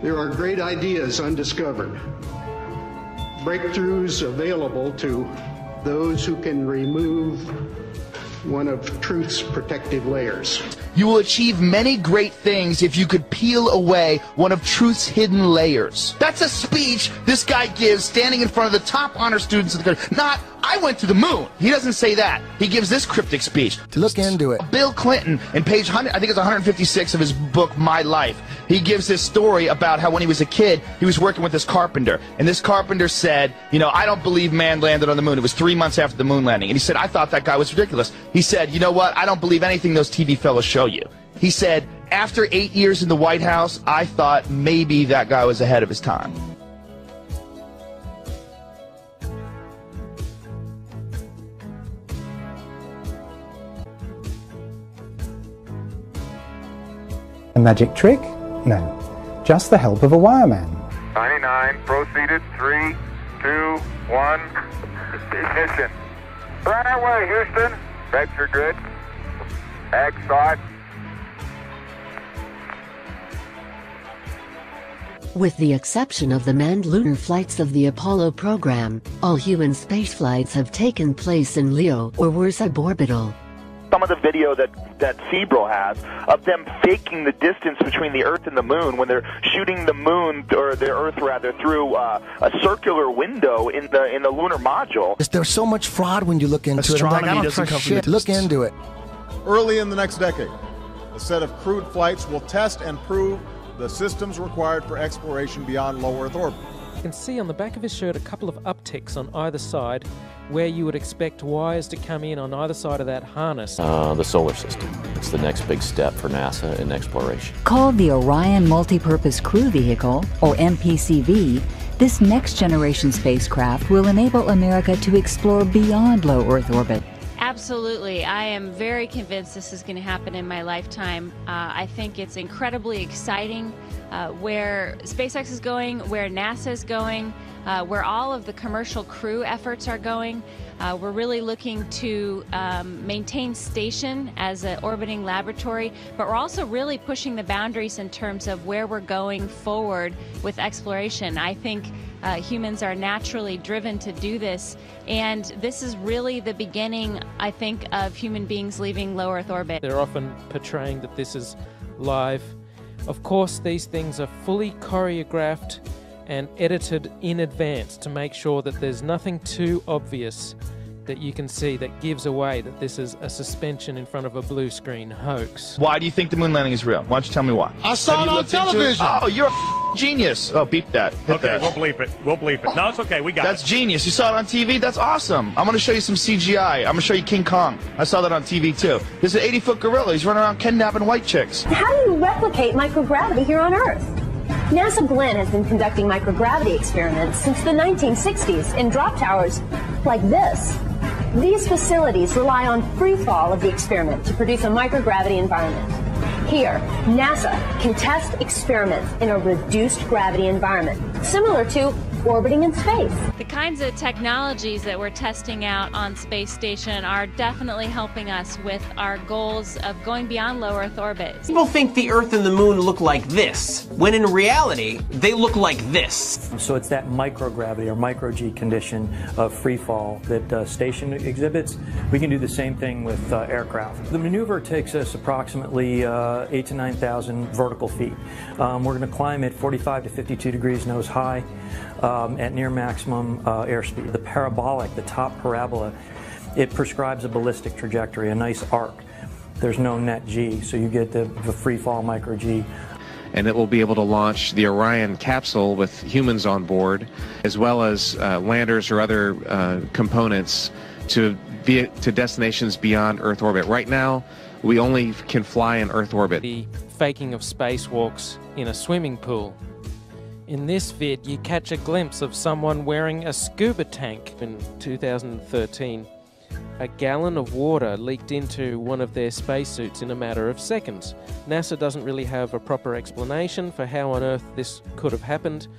There are great ideas undiscovered, breakthroughs available to those who can remove one of truth's protective layers. You will achieve many great things if you could peel away one of truth's hidden layers. That's a speech this guy gives standing in front of the top honor students of the country. Not, I went to the moon. He doesn't say that. He gives this cryptic speech. To look into it. Bill Clinton, in page 100, I think it's 156 of his book, My Life, he gives this story about how when he was a kid, he was working with this carpenter. And this carpenter said, you know, I don't believe man landed on the moon. It was 3 months after the moon landing. And he said, I thought that guy was ridiculous. He said, you know what? I don't believe anything those TV fellows show you. He said, after 8 years in the White House, I thought maybe that guy was ahead of his time. A magic trick? No. Just the help of a wireman. 99, proceeded, 3, 2, 1, ignition. Right away, Houston. Vector grid. Ag thought. With the exception of the manned lunar flights of the Apollo program, all human spaceflights have taken place in LEO or were suborbital. Some of the video that Sebro has of them faking the distance between the Earth and the Moon when they're shooting the Moon, or the Earth rather, through a circular window in the lunar module. There's so much fraud when you look into it. Astronomy I don't doesn't trust come shit. Look into it. Early in the next decade, a set of crewed flights will test and prove the systems required for exploration beyond low Earth orbit. You can see on the back of his shirt a couple of upticks on either side where you would expect wires to come in on either side of that harness. The solar system. It's the next big step for NASA in exploration. Called the Orion Multipurpose Crew Vehicle, or MPCV, this next-generation spacecraft will enable America to explore beyond low Earth orbit. Absolutely. I am very convinced this is going to happen in my lifetime. I think it's incredibly exciting where SpaceX is going, where NASA is going, where all of the commercial crew efforts are going. We're really looking to maintain station as an orbiting laboratory, but we're also really pushing the boundaries in terms of where we're going forward with exploration. I think humans are naturally driven to do this, and this is really the beginning, I think, of human beings leaving low Earth orbit. They're often portraying that this is live. Of course, these things are fully choreographed and edited in advance to make sure that there's nothing too obvious that you can see that gives away that this is a suspension in front of a blue screen hoax. Why do you think the moon landing is real? Why don't you tell me why? I saw it on television. Oh, you're a genius. Oh, beep that. Hit Okay, that. we'll bleep it. We'll bleep it. No, it's okay. We got That's genius. You saw it on TV? That's awesome. I'm going to show you some CGI. I'm going to show you King Kong. I saw that on TV, too. There's an 80-foot gorilla. He's running around kidnapping white chicks. How do you replicate microgravity here on Earth? NASA Glenn has been conducting microgravity experiments since the 1960s in drop towers like this. These facilities rely on free fall of the experiment to produce a microgravity environment. Here, NASA can test experiments in a reduced gravity environment, similar to orbiting in space. The kinds of technologies that we're testing out on space station are definitely helping us with our goals of going beyond low Earth orbit. People think the Earth and the Moon look like this, when in reality, they look like this. So it's that microgravity or micro-G condition of free fall that station exhibits. We can do the same thing with aircraft. The maneuver takes us approximately 8,000 to 9,000 vertical feet. We're going to climb at 45 to 52 degrees nose high. At near maximum airspeed. The parabolic, the top parabola, it prescribes a ballistic trajectory, a nice arc. There's no net G, so you get the free fall micro G. And it will be able to launch the Orion capsule with humans on board, as well as landers or other components to destinations beyond Earth orbit. Right now, we only can fly in Earth orbit. The faking of spacewalks in a swimming pool. In this vid, you catch a glimpse of someone wearing a scuba tank. In 2013, a gallon of water leaked into one of their spacesuits in a matter of seconds. NASA doesn't really have a proper explanation for how on earth this could have happened.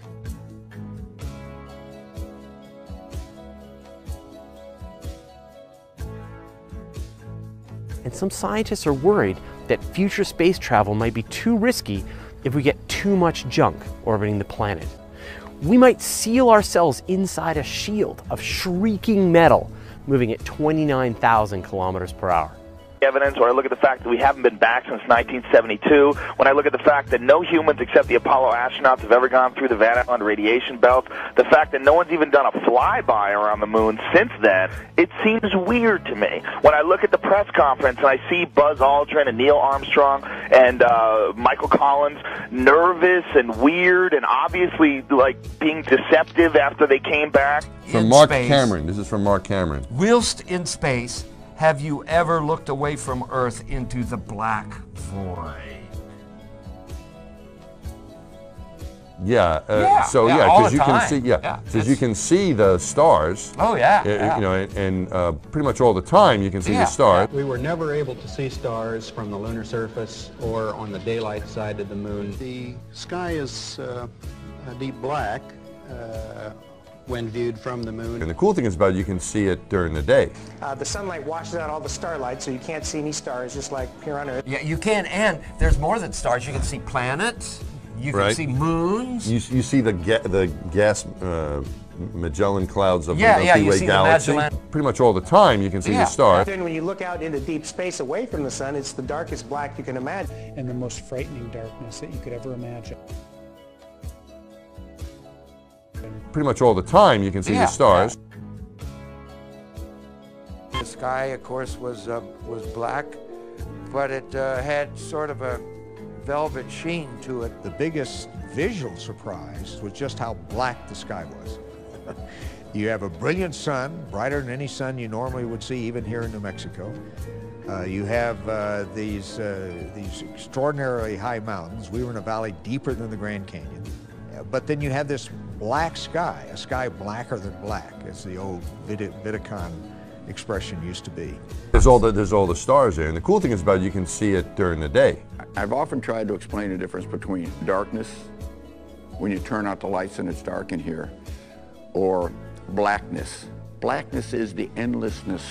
And some scientists are worried that future space travel might be too risky if we get too much junk orbiting the planet. We might seal ourselves inside a shield of shrieking metal moving at 29,000 kilometers per hour. Evidence, or I look at the fact that we haven't been back since 1972, when I look at the fact that no humans except the Apollo astronauts have ever gone through the Van Allen radiation belt, the fact that no one's even done a flyby around the moon since then, it seems weird to me. When I look at the press conference and I see Buzz Aldrin and Neil Armstrong and Michael Collins nervous and weird and obviously like being deceptive after they came back. From Mark Cameron. This is from Mark Cameron. Whilst in space, have you ever looked away from Earth into the black void? Yeah. All because the you can time. see. Because you can see the stars. Oh yeah. You know, and pretty much all the time you can see the stars. We were never able to see stars from the lunar surface or on the daylight side of the moon. The sky is a deep black when viewed from the moon. And the cool thing is about it, you can see it during the day. The sunlight washes out all the starlight, so you can't see any stars, just like here on Earth. Yeah, you can, and there's more than stars. You can see planets. You can see moons. You see the gas Magellan clouds of the you Milky Way see galaxy. the Magellan. Pretty much all the time you can see the stars. Then when you look out into deep space away from the sun, it's the darkest black you can imagine. And the most frightening darkness that you could ever imagine. Pretty much all the time you can see the stars. The sky, of course, was black, but it had sort of a velvet sheen to it. The biggest visual surprise was just how black the sky was. You have a brilliant sun, brighter than any sun you normally would see, even here in New Mexico. You have these extraordinarily high mountains. We were in a valley deeper than the Grand Canyon. But then you have this black sky, a sky blacker than black, as the old Vidicon expression used to be. There's all the stars there, and the cool thing is about it, you can see it during the day. I've often tried to explain the difference between darkness, when you turn out the lights and it's dark in here, or blackness. Blackness is the endlessness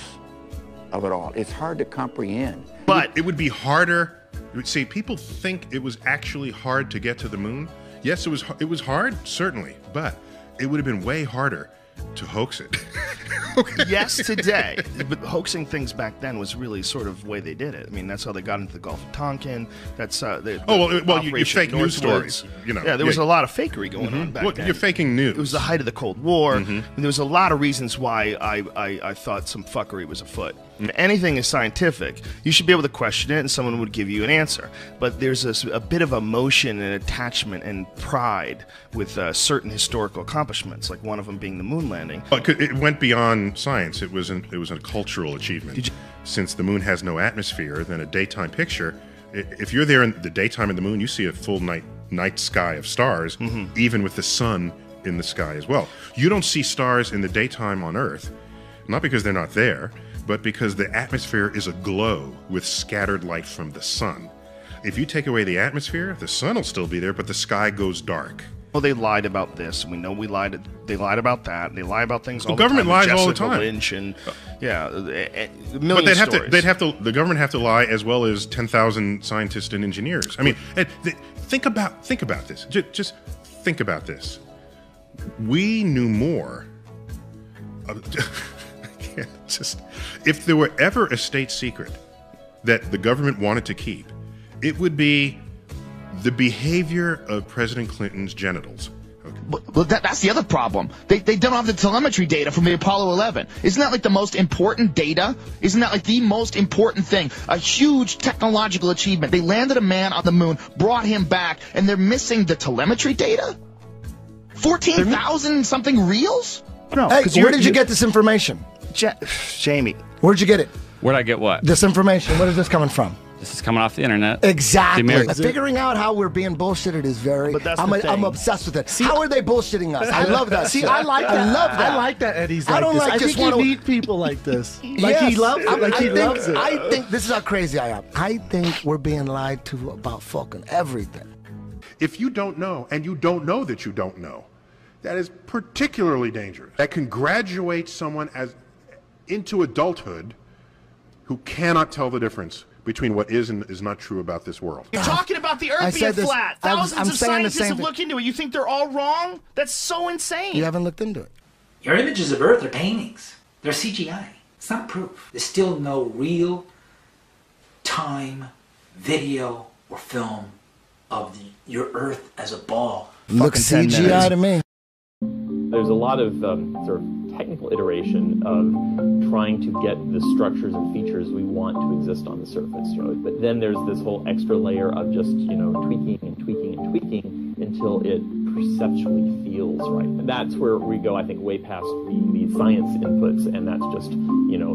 of it all. It's hard to comprehend. But it would be harder. See, people think it was actually hard to get to the moon. Yes, it was hard, certainly, but it would have been way harder to hoax it. Yes, today. But hoaxing things back then was really sort of the way they did it. I mean, that's how they got into the Gulf of Tonkin. That's you fake news stories. You know, yeah, there was a lot of fakery going on back then. You're faking news. It was the height of the Cold War. And there was a lot of reasons why I thought some fuckery was afoot. Anything is scientific. You should be able to question it, and someone would give you an answer. But there's a bit of emotion and attachment and pride with certain historical accomplishments, like one of them being the moon landing. It went beyond science. It was a cultural achievement. Since the moon has no atmosphere, then a daytime picture, if you're there in the daytime of the moon, you see a full night sky of stars, even with the sun in the sky as well. You don't see stars in the daytime on Earth, not because they're not there, but because the atmosphere is aglow with scattered light from the sun. If you take away the atmosphere, the sun will still be there, but the sky goes dark. Well, they lied about this, and we know they lied about that. They lie about things all the government the time. lies all the Jessica time. Lynch and But the government have to lie as well as 10,000 scientists and engineers. I mean, think about this. Just think about this. We knew more. If there were ever a state secret that the government wanted to keep, it would be the behavior of President Clinton's genitals. But that's the other problem. They don't have the telemetry data from the Apollo 11. Isn't that like the most important data? Isn't that like the most important thing? A huge technological achievement. They landed a man on the moon, brought him back, and they're missing the telemetry data? 14,000 something reels? No. Hey, where did you get this information? Jamie. Where'd you get it? Where'd I get what? This information. Where is this coming from? This is coming off the internet. Exactly. Figuring out how we're being bullshitted is very. But that's I'm obsessed with it. How are they bullshitting us? I love that. See, I like that. I love that. I like that Eddie's like I don't this. like I just think you need people like this. Like he loves it. Like he loves it. I think this is how crazy I am. I think we're being lied to about fucking everything. If you don't know, and you don't know that you don't know, that is particularly dangerous. That can graduate someone into adulthood who cannot tell the difference between what is and is not true about this world. You're talking about the Earth being flat. Thousands of scientists have looked into it. You think they're all wrong? That's so insane. You haven't looked into it. Your images of Earth are paintings. They're CGI. It's not proof. There's still no real time, video, or film of your Earth as a ball. Looks CGI to me. There's a lot of sort of technical iteration of trying to get the structures and features we want to exist on the surface. But then there's this whole extra layer of just, tweaking and tweaking and tweaking until it perceptually feels right. And that's where we go, I think, way past the science inputs, and that's just,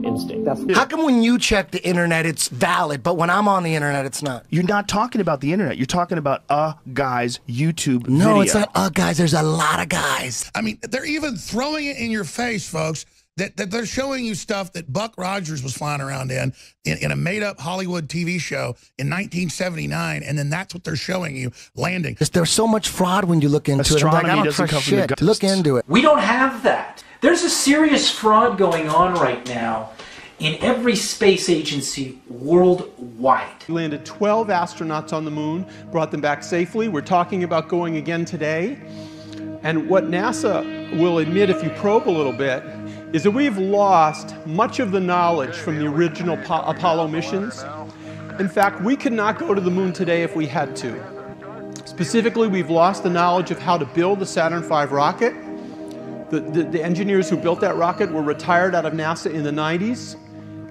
instinct. How come when you check the internet it's valid, but when I'm on the internet it's not? You're not talking about the internet. You're talking about a guy's YouTube video. No, it's not guys. There's a lot of guys. I mean, they're even throwing it in your face, folks, that they're showing you stuff that Buck Rogers was flying around in a made-up Hollywood TV show in 1979, and then that's what they're showing you landing. There's so much fraud when you look into it. I'm like, I don't trust shit. Look into it. We don't have that. There's a serious fraud going on right now in every space agency worldwide. We landed 12 astronauts on the moon, brought them back safely. We're talking about going again today. And what NASA will admit, if you probe a little bit, is that we've lost much of the knowledge from the original Apollo missions. In fact, we could not go to the moon today if we had to. Specifically, we've lost the knowledge of how to build the Saturn V rocket. The engineers who built that rocket were retired out of NASA in the 90s,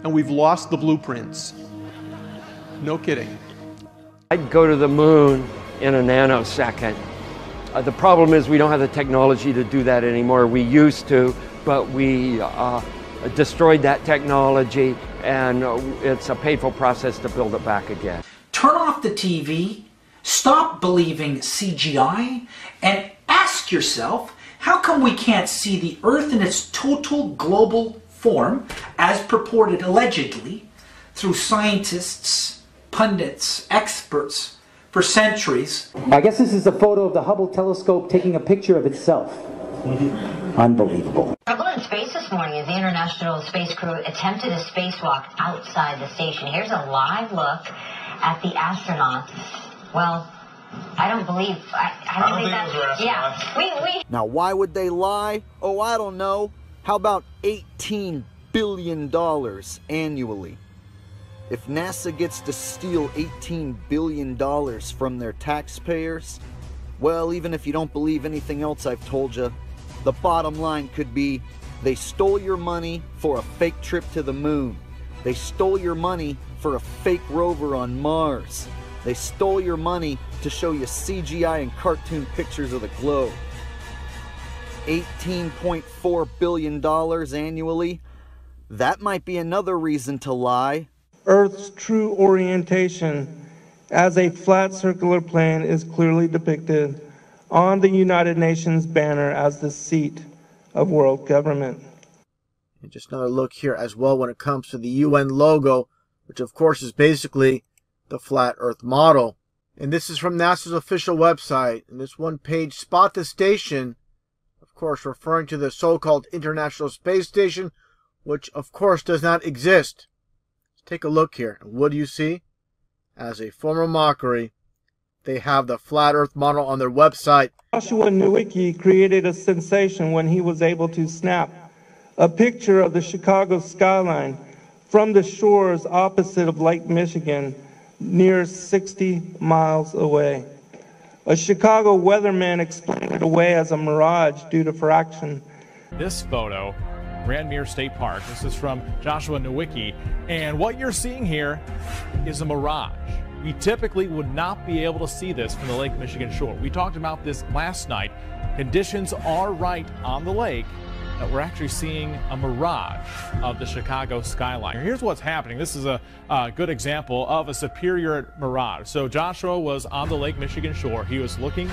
and we've lost the blueprints. No kidding. I'd go to the moon in a nanosecond. The problem is we don't have the technology to do that anymore. We used to, but we destroyed that technology, and it's a painful process to build it back again. Turn off the TV, stop believing CGI, and ask yourself, how come we can't see the Earth in its total global form, as purported allegedly, through scientists, pundits, experts, for centuries? I guess this is a photo of the Hubble telescope taking a picture of itself. Unbelievable. Trouble in space this morning as the International Space Crew attempted a spacewalk outside the station. Here's a live look at the astronauts. Well, I don't believe that's... Yeah. Now, why would they lie? Oh, I don't know. How about $18 billion annually? If NASA gets to steal $18 billion from their taxpayers, well, even if you don't believe anything else I've told you, the bottom line could be they stole your money for a fake trip to the moon. They stole your money for a fake rover on Mars. They stole your money to show you CGI and cartoon pictures of the globe. $18.4 billion annually? That might be another reason to lie. Earth's true orientation as a flat circular plane is clearly depicted on the United Nations banner as the seat of world government. And just another look here as well when it comes to the UN logo, which of course is basically the flat Earth model. And this is from NASA's official website. And this one page, spot the station, of course referring to the so-called International Space Station, which of course does not exist. Let's take a look here. And what do you see? As a form of mockery, they have the flat Earth model on their website. Joshua Nowicki created a sensation when he was able to snap a picture of the Chicago skyline from the shores opposite of Lake Michigan, near 60 miles away. A Chicago weatherman explained it away as a mirage due to fraction. This photo, Grandmere State Park, this is from Joshua Nowicki, and what you're seeing here is a mirage. We typically would not be able to see this from the Lake Michigan shore. We talked about this last night. Conditions are right on the lake, that we're actually seeing a mirage of the Chicago skyline. Here's what's happening. This is a good example of a superior mirage. So Joshua was on the Lake Michigan shore. He was looking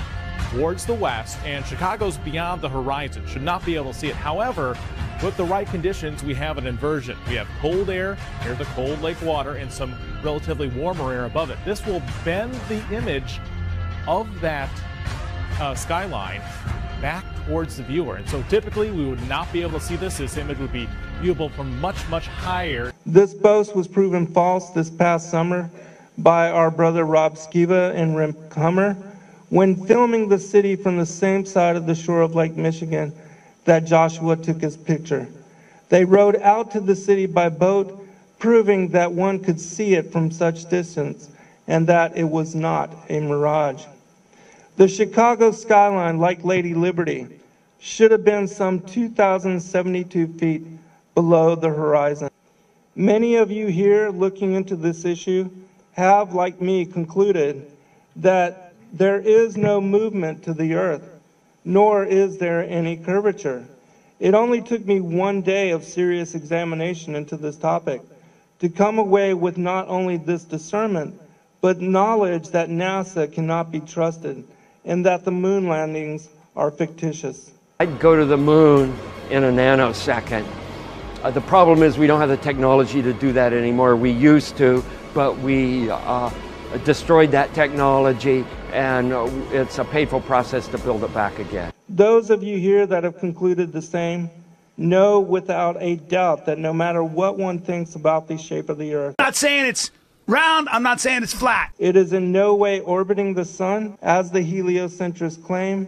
towards the west, and Chicago's beyond the horizon. Should not be able to see it. However, with the right conditions, we have an inversion. We have cold air near the cold lake water and some relatively warmer air above it. This will bend the image of that skyline back towards the viewer. And so typically we would not be able to see this. This image would be viewable from much, much higher. This boast was proven false this past summer by our brother Rob Skiba and Rem Hummer when filming the city from the same side of the shore of Lake Michigan that Joshua took his picture. They rode out to the city by boat, proving that one could see it from such distance and that it was not a mirage. The Chicago skyline, like Lady Liberty, should have been some 2,072 feet below the horizon. Many of you here looking into this issue have, like me, concluded that there is no movement to the earth, nor is there any curvature. It only took me one day of serious examination into this topic to come away with not only this discernment, but knowledge that NASA cannot be trusted and that the moon landings are fictitious. I'd go to the moon in a nanosecond. The problem is we don't have the technology to do that anymore. We used to, but we destroyed that technology, and it's a painful process to build it back again. Those of you here that have concluded the same know without a doubt that no matter what one thinks about the shape of the Earth, I'm not saying it's round, I'm not saying it's flat. It is in no way orbiting the sun, as the heliocentrists claim.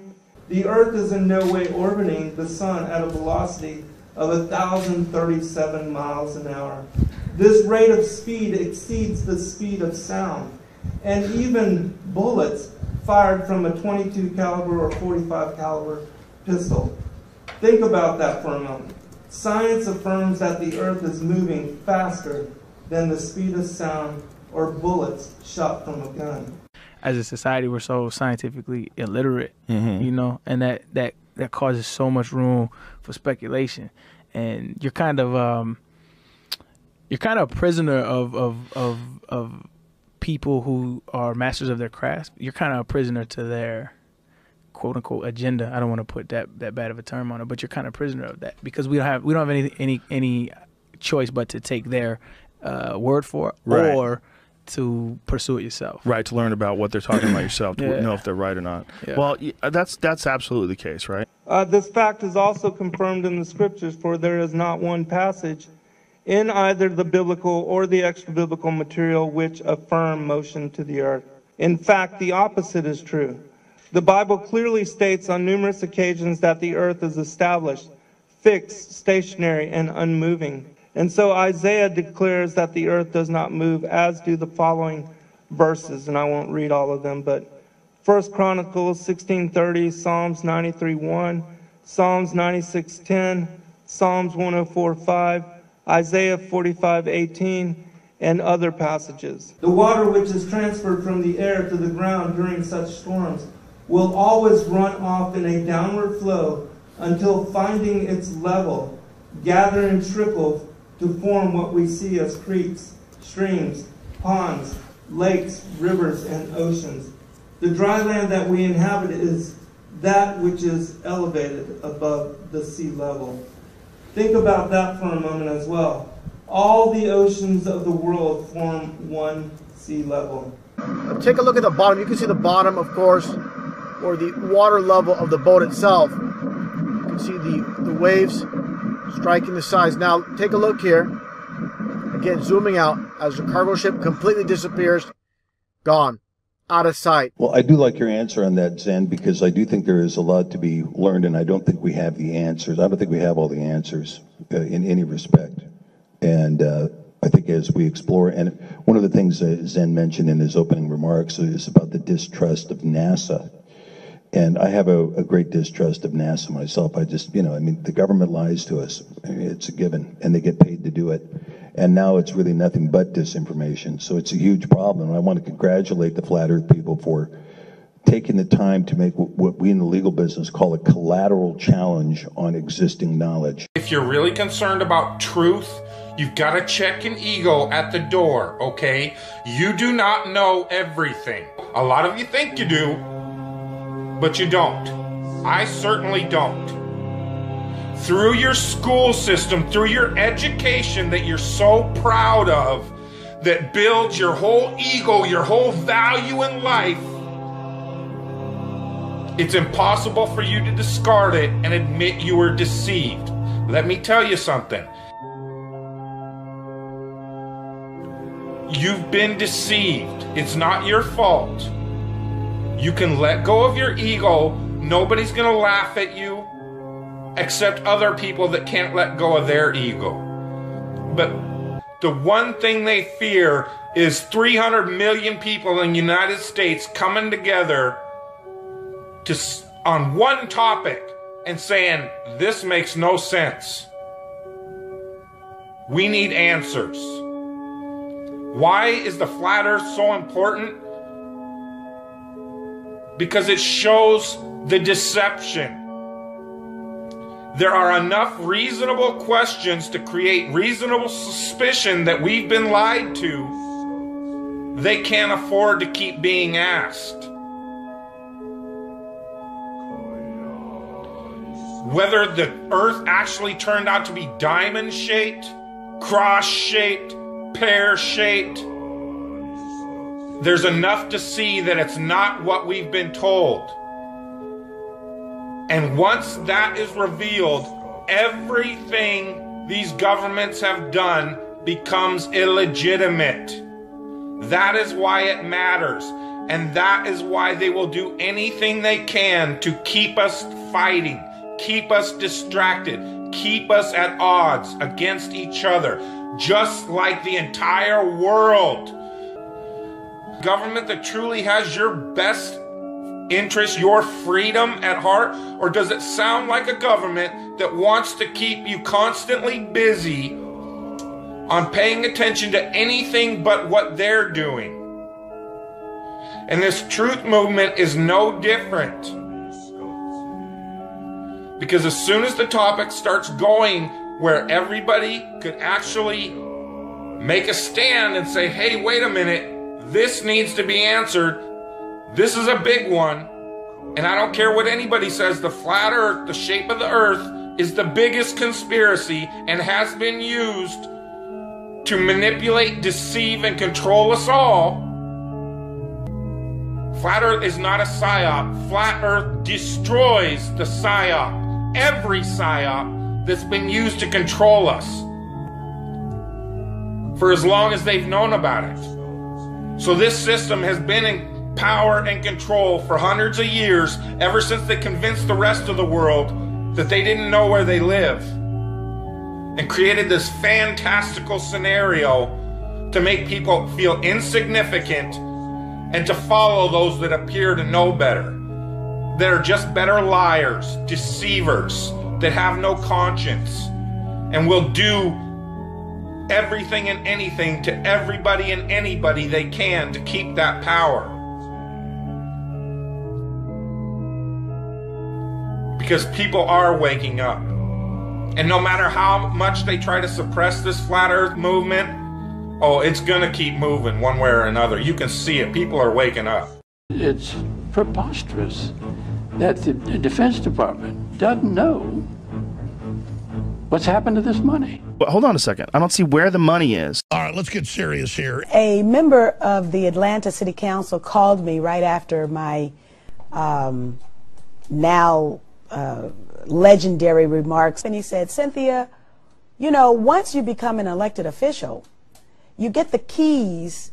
The Earth is in no way orbiting the sun at a velocity of 1,037 miles an hour. This rate of speed exceeds the speed of sound, and even bullets fired from a .22 caliber or .45 caliber pistol. Think about that for a moment. Science affirms that the Earth is moving faster than the speed of sound or bullets shot from a gun. As a society, we're so scientifically illiterate, you know, and that causes so much room for speculation. And you're kind of a prisoner of people who are masters of their craft. You're kind of a prisoner to their quote unquote agenda. I don't want to put that bad of a term on it, but you're kind of a prisoner of that because we don't have any choice but to take their word for it, right, or to pursue it yourself. Right, to learn about what they're talking about yourself, to know if they're right or not. Yeah. Well, that's absolutely the case, right? This fact is also confirmed in the scriptures, for there is not one passage in either the biblical or the extra-biblical material which affirm motion to the earth. In fact, the opposite is true. The Bible clearly states on numerous occasions that the earth is established, fixed, stationary, and unmoving. And so Isaiah declares that the earth does not move, as do the following verses, and I won't read all of them, but 1 Chronicles 16:30, Psalms 93:1, Psalms 96:10, Psalms 104:5, Isaiah 45:18, and other passages. The water which is transferred from the air to the ground during such storms will always run off in a downward flow until finding its level, gather and trickle to form what we see as creeks, streams, ponds, lakes, rivers, and oceans. The dry land that we inhabit is that which is elevated above the sea level. Think about that for a moment as well. All the oceans of the world form one sea level. Take a look at the bottom. You can see the bottom, of course, or the water level of the boat itself. You can see the waves striking the sides. Now, take a look here. Again, zooming out as the cargo ship completely disappears. Gone. Out of sight. Well, I do like your answer on that, Zen, because I do think there is a lot to be learned, and I don't think we have the answers. I don't think we have all the answers in any respect. And I think as we explore, and one of the things Zen mentioned in his opening remarks is about the distrust of NASA. And I have a great distrust of NASA myself. I just, I mean, the government lies to us. I mean, it's a given, and they get paid to do it. And now it's really nothing but disinformation. So it's a huge problem. I want to congratulate the Flat Earth people for taking the time to make what we in the legal business call a collateral challenge on existing knowledge. If you're really concerned about truth, you've got to check an ego at the door, okay? You do not know everything. A lot of you think you do, but you don't. I certainly don't. Through your school system, through your education that you're so proud of, that builds your whole ego, your whole value in life, It's impossible for you to discard it and admit you were deceived. Let me tell you something. You've been deceived. It's not your fault. You can let go of your ego. Nobody's going to laugh at you except other people that can't let go of their ego. But the one thing they fear is 300 million people in the United States coming together on one topic and saying, this makes no sense. We need answers. Why is the flat earth so important? Because it shows the deception. There are enough reasonable questions to create reasonable suspicion that we've been lied to. They can't afford to keep being asked. Whether the earth actually turned out to be diamond-shaped, cross-shaped, pear-shaped, there's enough to see that it's not what we've been told. And once that is revealed, everything these governments have done becomes illegitimate. That is why it matters. And that is why they will do anything they can to keep us fighting, keep us distracted, keep us at odds against each other, just like the entire world. Government that truly has your best interest, your freedom at heart? Or does it sound like a government that wants to keep you constantly busy on paying attention to anything but what they're doing? And this truth movement is no different. Because as soon as the topic starts going where everybody could actually make a stand and say, hey, wait a minute, this needs to be answered. This is a big one. And I don't care what anybody says, the flat earth, the shape of the earth, is the biggest conspiracy and has been used to manipulate, deceive, and control us all. Flat earth is not a psyop. Flat earth destroys the psyop. Every psyop that's been used to control us for as long as they've known about it. So this system has been in power and control for hundreds of years, ever since they convinced the rest of the world that they didn't know where they live, and created this fantastical scenario to make people feel insignificant and to follow those that appear to know better, that are just better liars, deceivers, that have no conscience, and will do everything and anything to everybody and anybody they can to keep that power. Because people are waking up. And no matter how much they try to suppress this flat earth movement, oh, it's gonna keep moving one way or another. You can see it. People are waking up. It's preposterous that the Defense Department doesn't know what's happened to this money. But hold on a second. I don't see where the money is. All right, let's get serious here. A member of the Atlanta City Council called me right after my legendary remarks, and he said, Cynthia, you know, once you become an elected official, you get the keys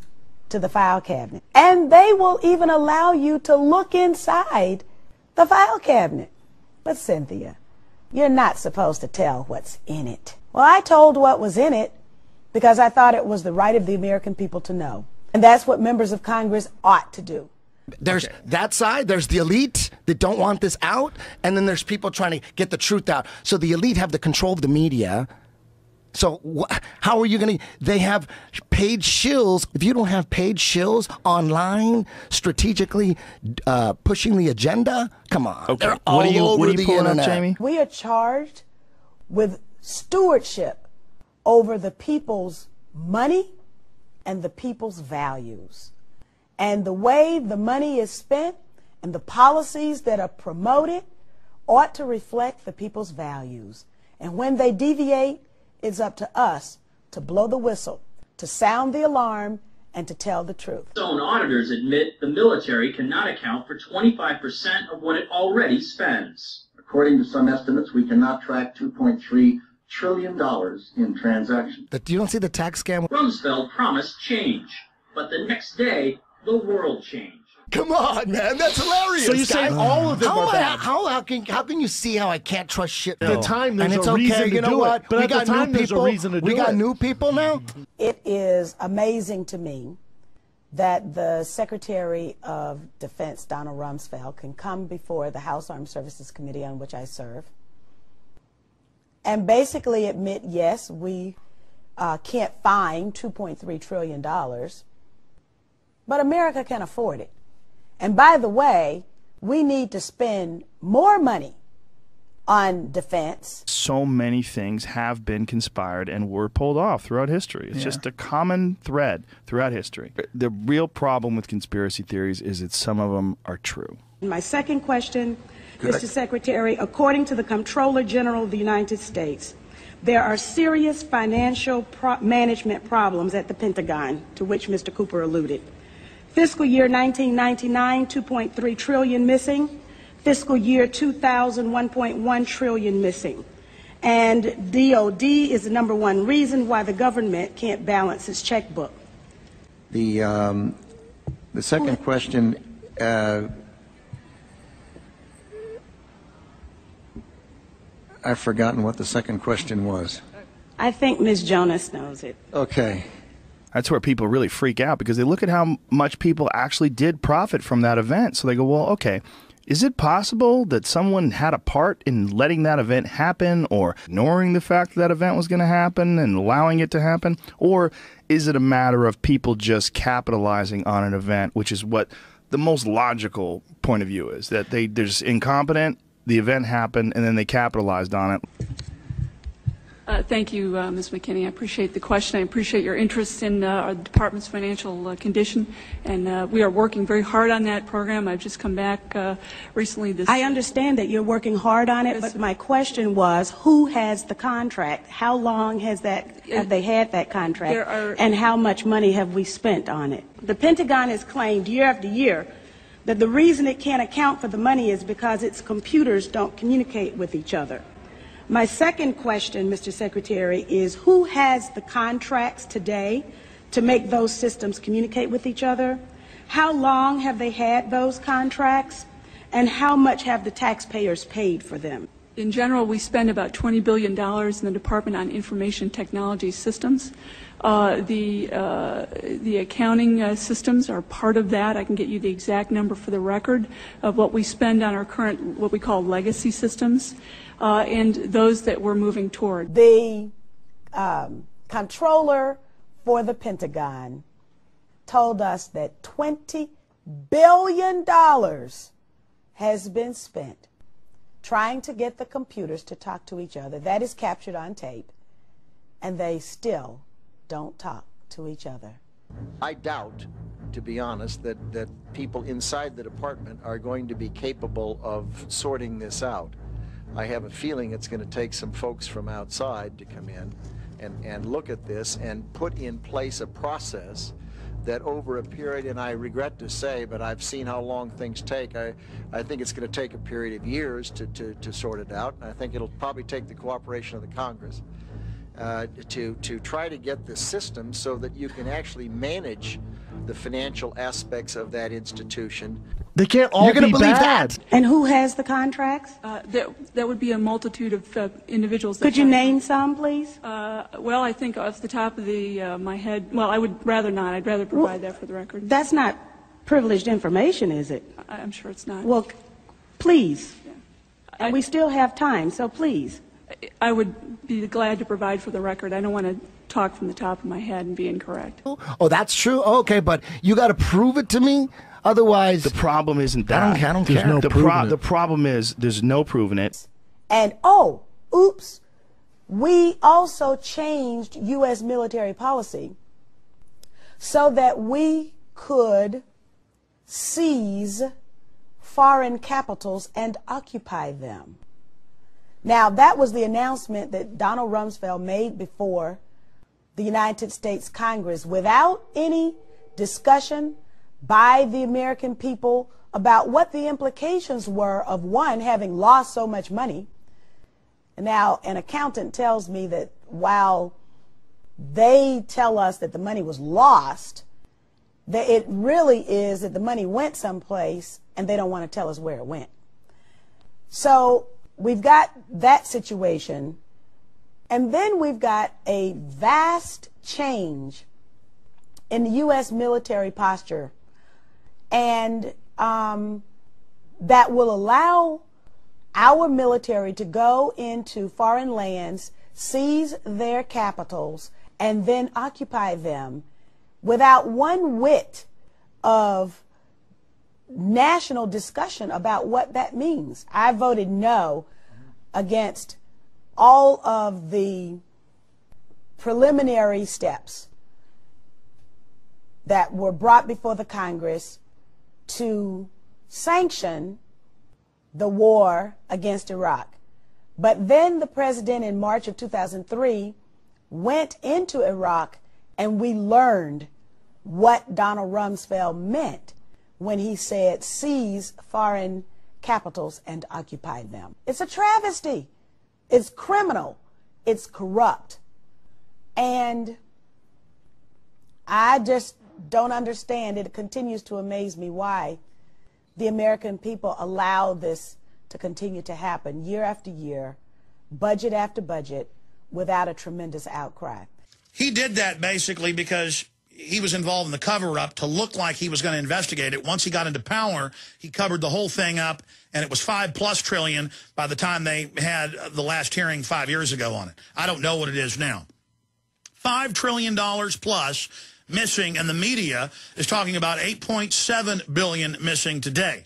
to the file cabinet, and they will even allow you to look inside the file cabinet. But Cynthia, you're not supposed to tell what's in it. Well, I told what was in it because I thought it was the right of the American people to know. And that's what members of Congress ought to do. There's that side, there's the elite that don't want this out, and then there's people trying to get the truth out. So the elite have the control of the media. So how are you going to, they have paid shills. If you don't have paid shills online, strategically pushing the agenda, come on. Okay. They're all over the internet. Jamie? We are charged with stewardship over the people's money and the people's values. And the way the money is spent and the policies that are promoted ought to reflect the people's values. And when they deviate, it's up to us to blow the whistle, to sound the alarm, and to tell the truth. Its own auditors admit the military cannot account for 25% of what it already spends. According to some estimates, we cannot track $2.3 trillion in transactions. You don't see the tax scam? Rumsfeld promised change, but the next day, the world changed. Come on, man, that's hilarious. So you say all of them are bad? How can you see how I can't trust shit? At the time, there's and it's a reason okay. to You know do what? it. But we at got the time, new there's people. a reason to do it. We got new people now. It is amazing to me that the Secretary of Defense, Donald Rumsfeld, can come before the House Armed Services Committee, on which I serve, and basically admit, yes, we can't find $2.3 trillion, but America can afford it. And by the way, we need to spend more money on defense. So many things have been conspired and were pulled off throughout history. It's just a common thread throughout history. The real problem with conspiracy theories is that some of them are true. My second question, Mr. Secretary, according to the Comptroller General of the United States, there are serious financial management problems at the Pentagon, to which Mr. Cooper alluded. Fiscal year 1999, 2.3 trillion missing. Fiscal year 2000, 1.1 trillion missing. And DOD is the #1 reason why the government can't balance its checkbook. The second question, I've forgotten what the second question was. I think Ms. Jonas knows it. Okay. That's where people really freak out, because they look at how much people actually did profit from that event. So they go, well, okay, is it possible that someone had a part in letting that event happen, or ignoring the fact that event was going to happen and allowing it to happen? Or is it a matter of people just capitalizing on an event, which is what the most logical point of view is, that they're just incompetent, the event happened, and then they capitalized on it? Thank you, Ms. McKinney. I appreciate the question. I appreciate your interest in our department's financial condition, and we are working very hard on that program. I've just come back recently. I understand that you're working hard on it, but my question was, who has the contract? How long have they had that contract, and how much money have we spent on it? The Pentagon has claimed year after year that the reason it can't account for the money is because its computers don't communicate with each other. My second question, Mr. Secretary, is who has the contracts today to make those systems communicate with each other? How long have they had those contracts? And how much have the taxpayers paid for them? In general, we spend about $20 billion in the Department on Information Technology Systems. The accounting systems are part of that. I can get you the exact number for the record of what we spend on our current, what we call legacy systems, and those that we're moving toward. The comptroller for the Pentagon told us that $20 billion has been spent trying to get the computers to talk to each other. That is captured on tape, and they still don't talk to each other. I doubt, to be honest, that people inside the department are going to be capable of sorting this out. I have a feeling it's going to take some folks from outside to come in and look at this and put in place a process that over a period, and I regret to say, but I've seen how long things take. I think it's going to take a period of years to sort it out. And I think it'll probably take the cooperation of the Congress to try to get the system so that you can actually manage the financial aspects of that institution. They can't all be bad. And who has the contracts? That would be a multitude of individuals. Could you name some, please? Well, I think off the top of my head, well, I would rather not. I'd rather provide that for the record. That's not privileged information, is it? I'm sure it's not. Well, please. Yeah. And we still have time, so please. I would be glad to provide for the record. I don't want to talk from the top of my head and be incorrect. Oh, that's true? Okay, but you got to prove it to me? Otherwise, the problem isn't that. I don't care. The problem is there's no proving it. And oops, we also changed U.S. military policy so that we could seize foreign capitals and occupy them. Now, that was the announcement that Donald Rumsfeld made before the United States Congress without any discussion by the American people about what the implications were of, one, having lost so much money. And now an accountant tells me that while they tell us that the money was lost, that it really is that the money went someplace and they don't want to tell us where it went. So we've got that situation, and then we've got a vast change in the U.S. military posture, and that will allow our military to go into foreign lands, seize their capitals, and then occupy them without one whit of national discussion about what that means. I voted no against all of the preliminary steps that were brought before the Congress to sanction the war against Iraq. But then the president in March of 2003 went into Iraq, and we learned what Donald Rumsfeld meant when he said seize foreign capitals and occupy them. It's a travesty. It's criminal. It's corrupt. And I just don't understand. It continues to amaze me why the American people allow this to continue to happen year after year, budget after budget, without a tremendous outcry. He did that basically because he was involved in the cover-up to look like he was going to investigate it. Once he got into power, he covered the whole thing up, and it was $5+ trillion by the time they had the last hearing 5 years ago on it. I don't know what it is now. $5 trillion plus missing, and the media is talking about $8.7 billion missing today.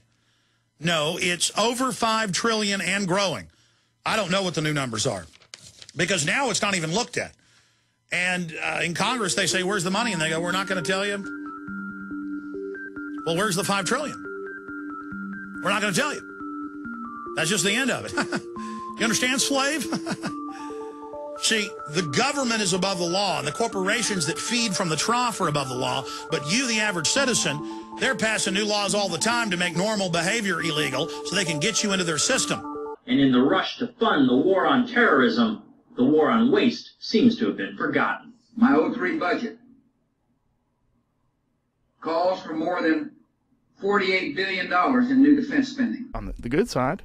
No, it's over $5 trillion and growing. I don't know what the new numbers are, because now it's not even looked at. And in Congress, they say, where's the money? And they go, we're not going to tell you. Well, where's the $5 trillion? We're not going to tell you. That's just the end of it. You understand, slave? See, the government is above the law, and the corporations that feed from the trough are above the law. But you, the average citizen, they're passing new laws all the time to make normal behavior illegal so they can get you into their system. And in the rush to fund the war on terrorism, the war on waste seems to have been forgotten. My 03 budget calls for more than $48 billion in new defense spending. On the good side,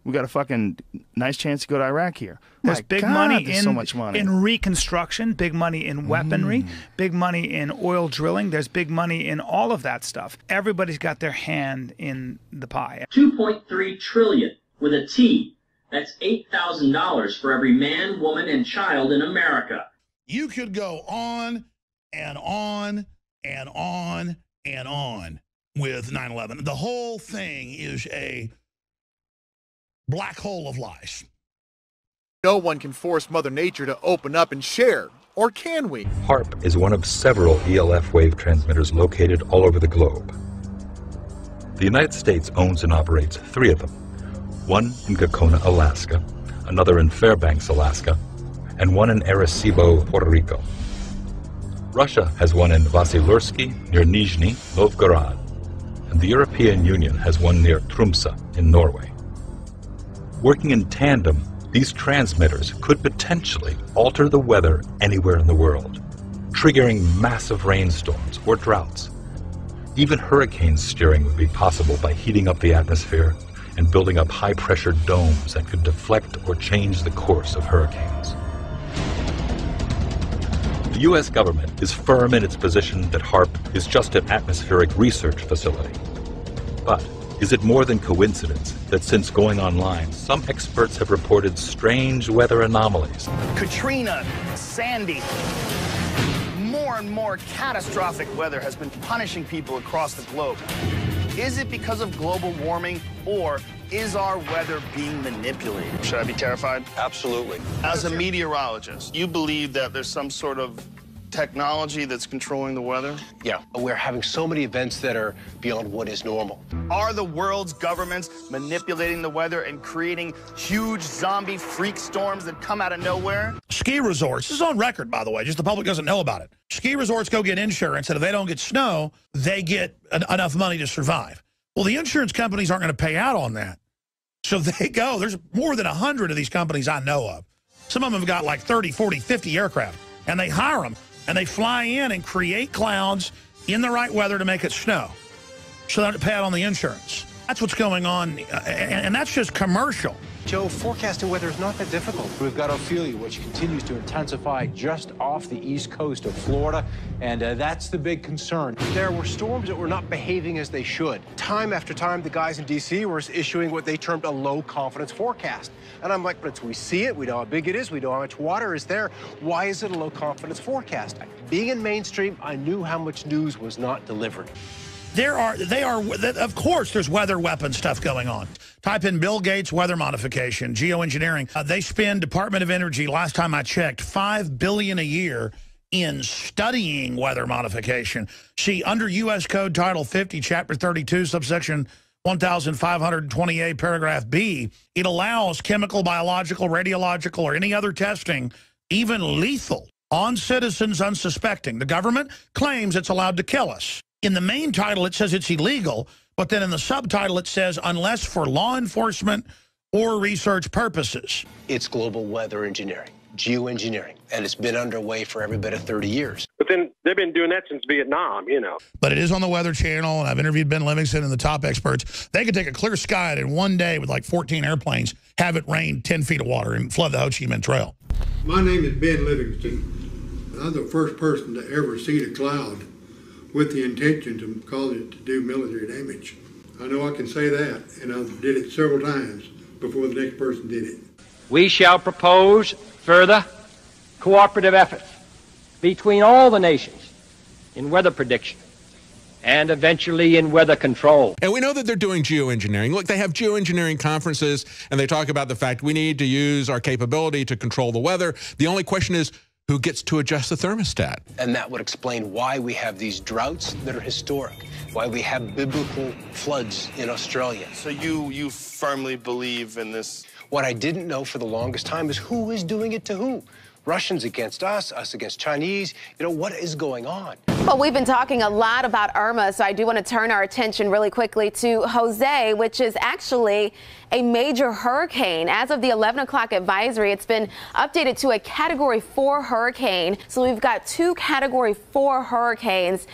we got a fucking nice chance to go to Iraq here. There's big money there's in so much money in reconstruction, big money in weaponry, big money in oil drilling. There's big money in all of that stuff. Everybody's got their hand in the pie. $2.3 trillion with a T. That's $8,000 for every man, woman, and child in America. You could go on and on and on and on with 9/11. The whole thing is a black hole of lies. No one can force Mother Nature to open up and share, or can we? HAARP is one of several ELF wave transmitters located all over the globe. The United States owns and operates 3 of them. One in Gacona, Alaska, another in Fairbanks, Alaska, and one in Arecibo, Puerto Rico. Russia has one in Vasilursky near Nizhny Novgorod, and the European Union has one near Tromsø in Norway. Working in tandem, these transmitters could potentially alter the weather anywhere in the world, triggering massive rainstorms or droughts. Even hurricane steering would be possible by heating up the atmosphere and building up high-pressure domes that could deflect or change the course of hurricanes. The U.S. government is firm in its position that HAARP is just an atmospheric research facility. But is it more than coincidence that since going online, some experts have reported strange weather anomalies? Katrina, Sandy, more and more catastrophic weather has been punishing people across the globe. Is it because of global warming, or is our weather being manipulated? Should I be terrified? Absolutely. As a meteorologist, you believe that there's some sort of technology that's controlling the weather? Yeah, we're having so many events that are beyond what is normal. Are the world's governments manipulating the weather and creating huge zombie freak storms that come out of nowhere? Ski resorts, this is on record, by the way, just the public doesn't know about it. Ski resorts go get insurance, and if they don't get snow, they get enough money to survive. Well, the insurance companies aren't going to pay out on that. So they go, there's more than 100 of these companies I know of. Some of them have got like 30, 40, 50 aircraft, and they hire them, and they fly in and create clouds in the right weather to make it snow. So they don't pay out on the insurance. That's what's going on, and that's just commercial. Joe, forecasting weather is not that difficult. We've got Ophelia, which continues to intensify just off the east coast of Florida, and that's the big concern. There were storms that were not behaving as they should. Time after time, the guys in D.C. were issuing what they termed a low-confidence forecast. And I'm like, but we see it, we know how big it is, we know how much water is there. Why is it a low-confidence forecast? Being in mainstream, I knew how much news was not delivered. Of course, there's weather weapon stuff going on. Type in Bill Gates weather modification, geoengineering. They spend, Department of Energy, last time I checked, $5 billion a year in studying weather modification. See, under U.S. Code Title 50, Chapter 32, subsection 1528, paragraph B, it allows chemical, biological, radiological, or any other testing, even lethal, on citizens unsuspecting. The government claims it's allowed to kill us. In the main title, it says it's illegal, but then in the subtitle, it says unless for law enforcement or research purposes. It's global weather engineering, geoengineering, and it's been underway for every bit of 30 years. But then they've been doing that since Vietnam, you know. But it is on the Weather Channel, and I've interviewed Ben Livingston and the top experts. They could take a clear sky and in one day with like 14 airplanes, have it rain 10 feet of water and flood the Ho Chi Minh Trail. My name is Ben Livingston. I'm the first person to ever see the cloud with the intention to cause it to do military damage. I know I can say that, and I did it several times before the next person did it. We shall propose further cooperative efforts between all the nations in weather prediction and eventually in weather control. And we know that they're doing geoengineering. Look, they have geoengineering conferences, and they talk about the fact we need to use our capability to control the weather. The only question is, who gets to adjust the thermostat? And that would explain why we have these droughts that are historic, why we have biblical floods in Australia. So you firmly believe in this? What I didn't know for the longest time is who is doing it to who. Russians against us against Chinese. You know, what is going on? Well, we've been talking a lot about Irma, so I do want to turn our attention really quickly to Jose, which is actually a major hurricane. As of the 11 o'clock advisory, it's been updated to a Category 4 hurricane. So we've got 2 Category 4 hurricanes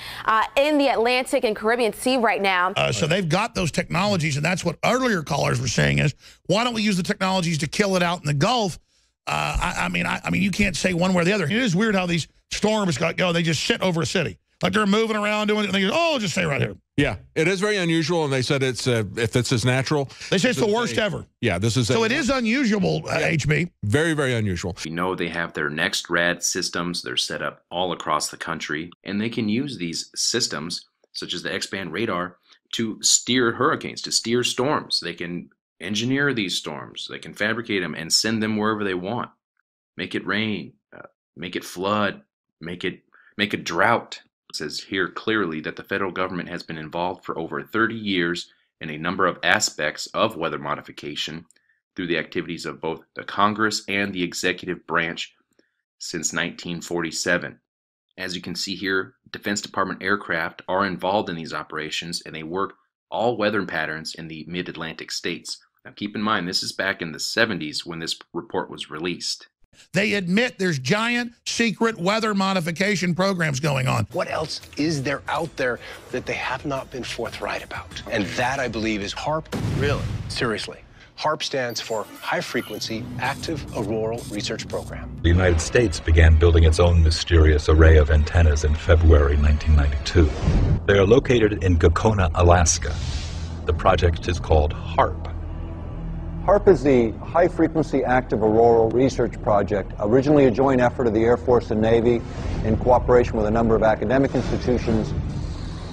in the Atlantic and Caribbean Sea right now. So they've got those technologies, and that's what earlier callers were saying is, why don't we use the technologies to kill it out in the Gulf? I mean, you can't say one way or the other. It is weird how these storms go. They just sit over a city. Like they're moving around doing it, and they go, oh, just stay right here. Yeah, it is very unusual, and they said it's if this is natural. They say it's the worst ever. Yeah, this is. So it is unusual, HB. Very, very unusual. We know they have their Next-Rad systems. They're set up all across the country, and they can use these systems, such as the X-band radar, to steer hurricanes, to steer storms. They can engineer these storms. They can fabricate them and send them wherever they want. Make it rain, make it flood, make a drought. It says here clearly that the federal government has been involved for over 30 years in a number of aspects of weather modification through the activities of both the Congress and the executive branch since 1947. As you can see here, Defense Department aircraft are involved in these operations, and they work all weather patterns in the mid-Atlantic states. Now keep in mind, this is back in the 70s when this report was released. They admit there's giant secret weather modification programs going on. What else is there out there that they have not been forthright about? And that, I believe, is HAARP. Really? Seriously. HAARP stands for High Frequency Active Auroral Research Program. The United States began building its own mysterious array of antennas in February 1992. They are located in Gakona, Alaska. The project is called HAARP. HAARP is the High Frequency Active Auroral Research Project, originally a joint effort of the Air Force and Navy in cooperation with a number of academic institutions.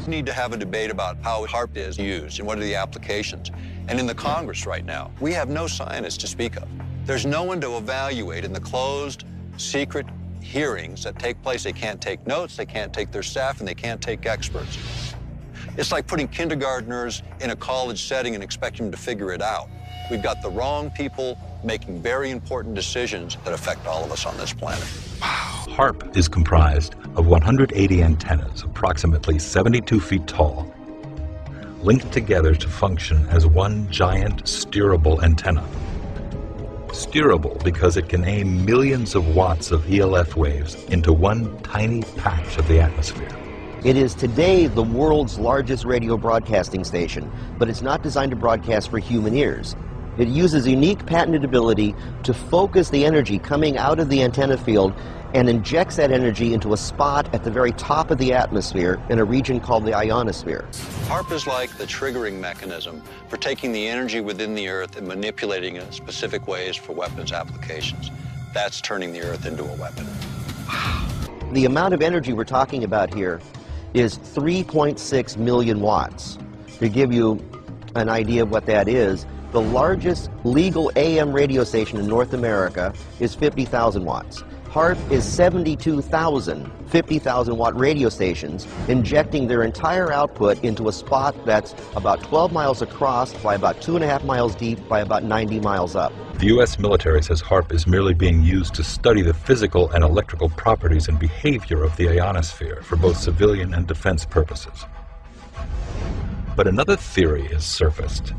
We need to have a debate about how HAARP is used and what are the applications. And in the Congress right now, we have no scientists to speak of. There's no one to evaluate in the closed, secret hearings that take place. They can't take notes, they can't take their staff, and they can't take experts. It's like putting kindergartners in a college setting and expecting them to figure it out. We've got the wrong people making very important decisions that affect all of us on this planet. HAARP is comprised of 180 antennas, approximately 72 feet tall, linked together to function as one giant steerable antenna. Steerable because it can aim millions of watts of ELF waves into one tiny patch of the atmosphere. It is today the world's largest radio broadcasting station, but it's not designed to broadcast for human ears. It uses unique patented ability to focus the energy coming out of the antenna field and injects that energy into a spot at the very top of the atmosphere in a region called the ionosphere. HAARP is like the triggering mechanism for taking the energy within the Earth and manipulating it in specific ways for weapons applications. That's turning the Earth into a weapon. The amount of energy we're talking about here is 3.6 million watts. To give you an idea of what that is, the largest legal AM radio station in North America is 50,000 watts. HAARP is 72,000 50,000 watt radio stations injecting their entire output into a spot that's about 12 miles across by about 2.5 miles deep by about 90 miles up. The U.S. military says HAARP is merely being used to study the physical and electrical properties and behavior of the ionosphere for both civilian and defense purposes. But another theory has surfaced.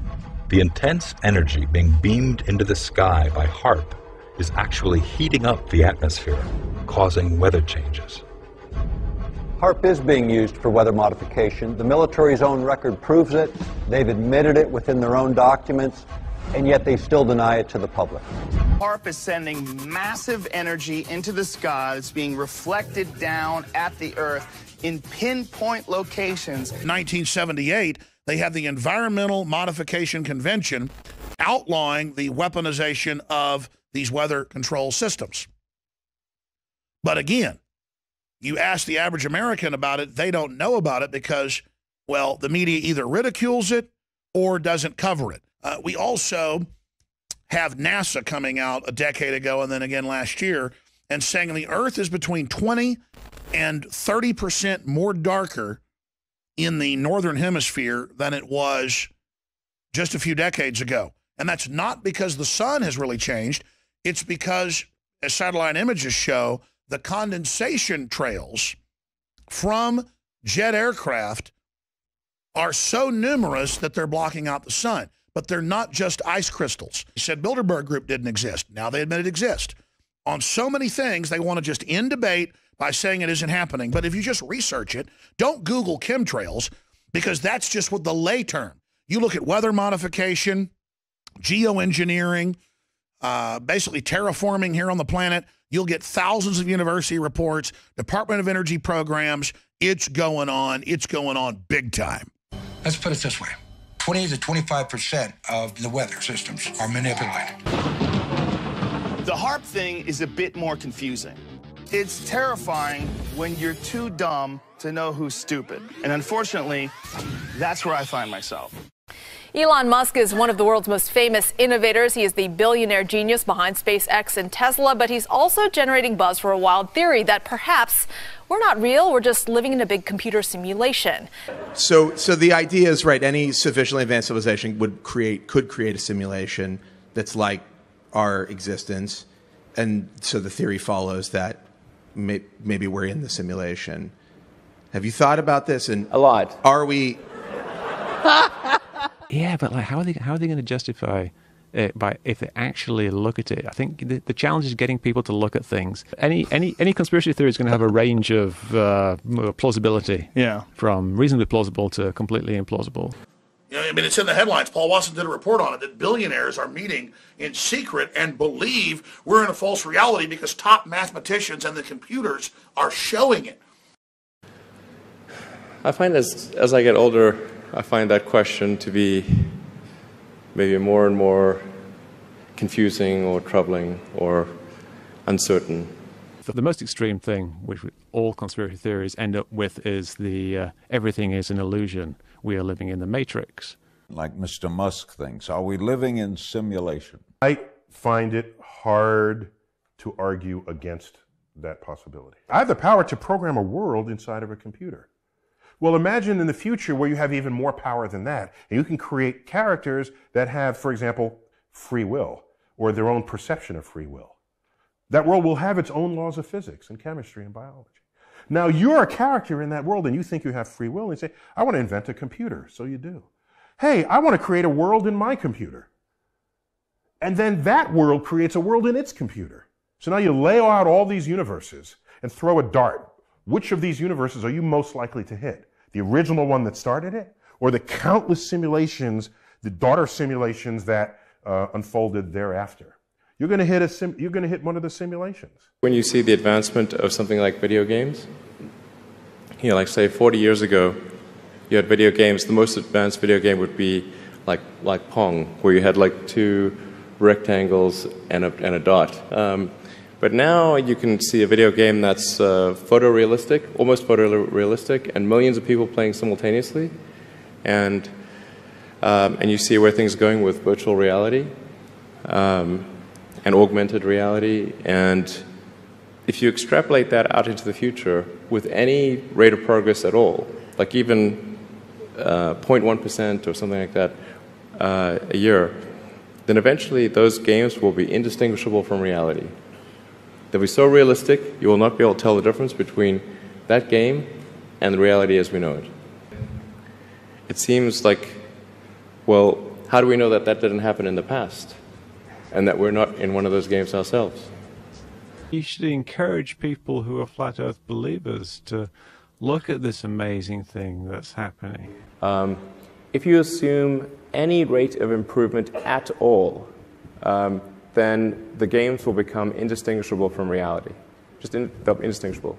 The intense energy being beamed into the sky by HAARP is actually heating up the atmosphere, causing weather changes. HAARP is being used for weather modification. The military's own record proves it. They've admitted it within their own documents, and yet they still deny it to the public. HAARP is sending massive energy into the sky that's being reflected down at the Earth in pinpoint locations. 1978, they had the Environmental Modification Convention outlawing the weaponization of these weather control systems. But again, you ask the average American about it, they don't know about it because, well, the media either ridicules it or doesn't cover it. We also have NASA coming out a decade ago and then again last year and saying the Earth is between 20 and 30% more darker in the northern hemisphere than it was just a few decades ago. And that's not because the sun has really changed. It's because, as satellite images show, the condensation trails from jet aircraft are so numerous that they're blocking out the sun. But they're not just ice crystals. He said Bilderberg Group didn't exist. Now they admit it exists. On so many things, they want to just end debate by saying it isn't happening. But if you just research it, don't Google chemtrails, because that's just what the lay term. You look at weather modification, geoengineering, basically terraforming here on the planet, you'll get thousands of university reports, Department of Energy programs. It's going on. It's going on big time. Let's put it this way. 20 to 25% of the weather systems are manipulated. The HAARP thing is a bit more confusing. It's terrifying when you're too dumb to know who's stupid. And unfortunately, that's where I find myself. Elon Musk is one of the world's most famous innovators. He is the billionaire genius behind SpaceX and Tesla, but he's also generating buzz for a wild theory that perhaps we're not real, we're just living in a big computer simulation. So the idea is, right, any sufficiently advanced civilization could create a simulation that's like our existence. And so the theory follows that maybe we're in the simulation. Have you thought about this? And a lot. Are we... Yeah, but like, how are they going to justify it by if they actually look at it? I think the challenge is getting people to look at things. Any conspiracy theory is going to have a range of plausibility. Yeah, from reasonably plausible to completely implausible. You know, I mean, it's in the headlines. Paul Watson did a report on it that billionaires are meeting in secret and believe we're in a false reality because top mathematicians and the computers are showing it. I find as I get older, I find that question to be maybe more and more confusing or troubling or uncertain. The most extreme thing, which all conspiracy theories end up with, is the everything is an illusion. We are living in the Matrix. Like Mr. Musk thinks, are we living in simulation? I find it hard to argue against that possibility. I have the power to program a world inside of a computer. Well, imagine in the future where you have even more power than that, and you can create characters that have, for example, free will, or their own perception of free will. That world will have its own laws of physics and chemistry and biology. Now, you're a character in that world, and you think you have free will, and you say, I want to invent a computer. So you do. Hey, I want to create a world in my computer. And then that world creates a world in its computer. So now you lay out all these universes and throw a dart. Which of these universes are you most likely to hit? The original one that started it, or the countless simulations, the daughter simulations that unfolded thereafter? You're going to hit one of the simulations. When you see the advancement of something like video games, you know, like say 40 years ago, you had video games. The most advanced video game would be like Pong, where you had like two rectangles and a dot. But now you can see a video game that's photorealistic, almost photorealistic, and millions of people playing simultaneously. And you see where things are going with virtual reality and augmented reality. And if you extrapolate that out into the future with any rate of progress at all, like even 0.1% or something like that a year, then eventually those games will be indistinguishable from reality. They'll be so realistic, you will not be able to tell the difference between that game and the reality as we know it. It seems like, well, how do we know that that didn't happen in the past and that we're not in one of those games ourselves? You should encourage people who are flat earth believers to look at this amazing thing that's happening. If you assume any rate of improvement at all, then the games will become indistinguishable from reality. They'll be indistinguishable.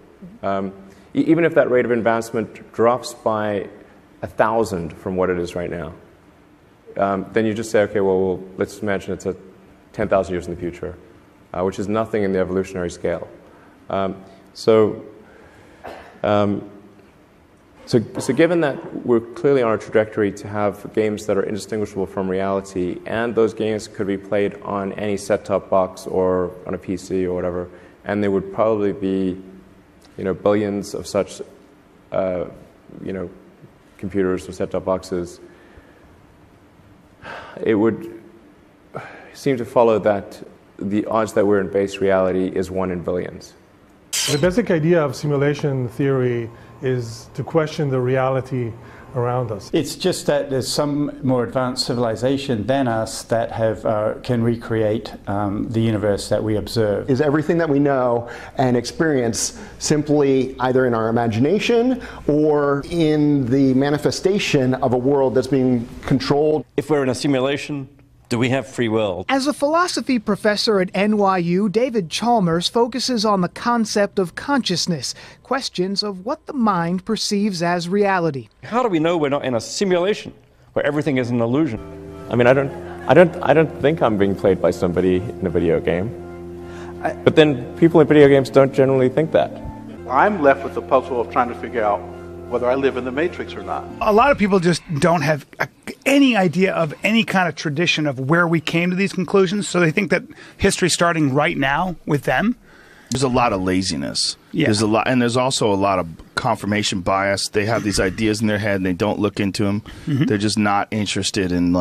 Even if that rate of advancement drops by 1,000 from what it is right now, then you just say, okay, well, let's imagine it's 10,000 years in the future, which is nothing in the evolutionary scale. So given that we're clearly on a trajectory to have games that are indistinguishable from reality, and those games could be played on any set-top box or on a PC or whatever, and there would probably be, billions of such, computers or set-top boxes, it would seem to follow that the odds that we're in base reality is 1 in billions. The basic idea of simulation theory is to question the reality around us. It's just that there's some more advanced civilization than us that can recreate the universe that we observe. Is everything that we know and experience simply either in our imagination or in the manifestation of a world that's being controlled? If we're in a simulation, do we have free will? As a philosophy professor at NYU, David Chalmers focuses on the concept of consciousness, questions of what the mind perceives as reality. How do we know we're not in a simulation where everything is an illusion? I mean, I don't think I'm being played by somebody in a video game. But then people in video games don't generally think that. I'm left with the puzzle of trying to figure out whether I live in the Matrix or not. A lot of people just don't have any idea of any kind of tradition of where we came to these conclusions, so they think that history's starting right now with them. There's a lot of laziness. Yeah. There's a lot, and there's also a lot of confirmation bias. They have these ideas in their head and they don't look into them. Mm-hmm. They're just not interested in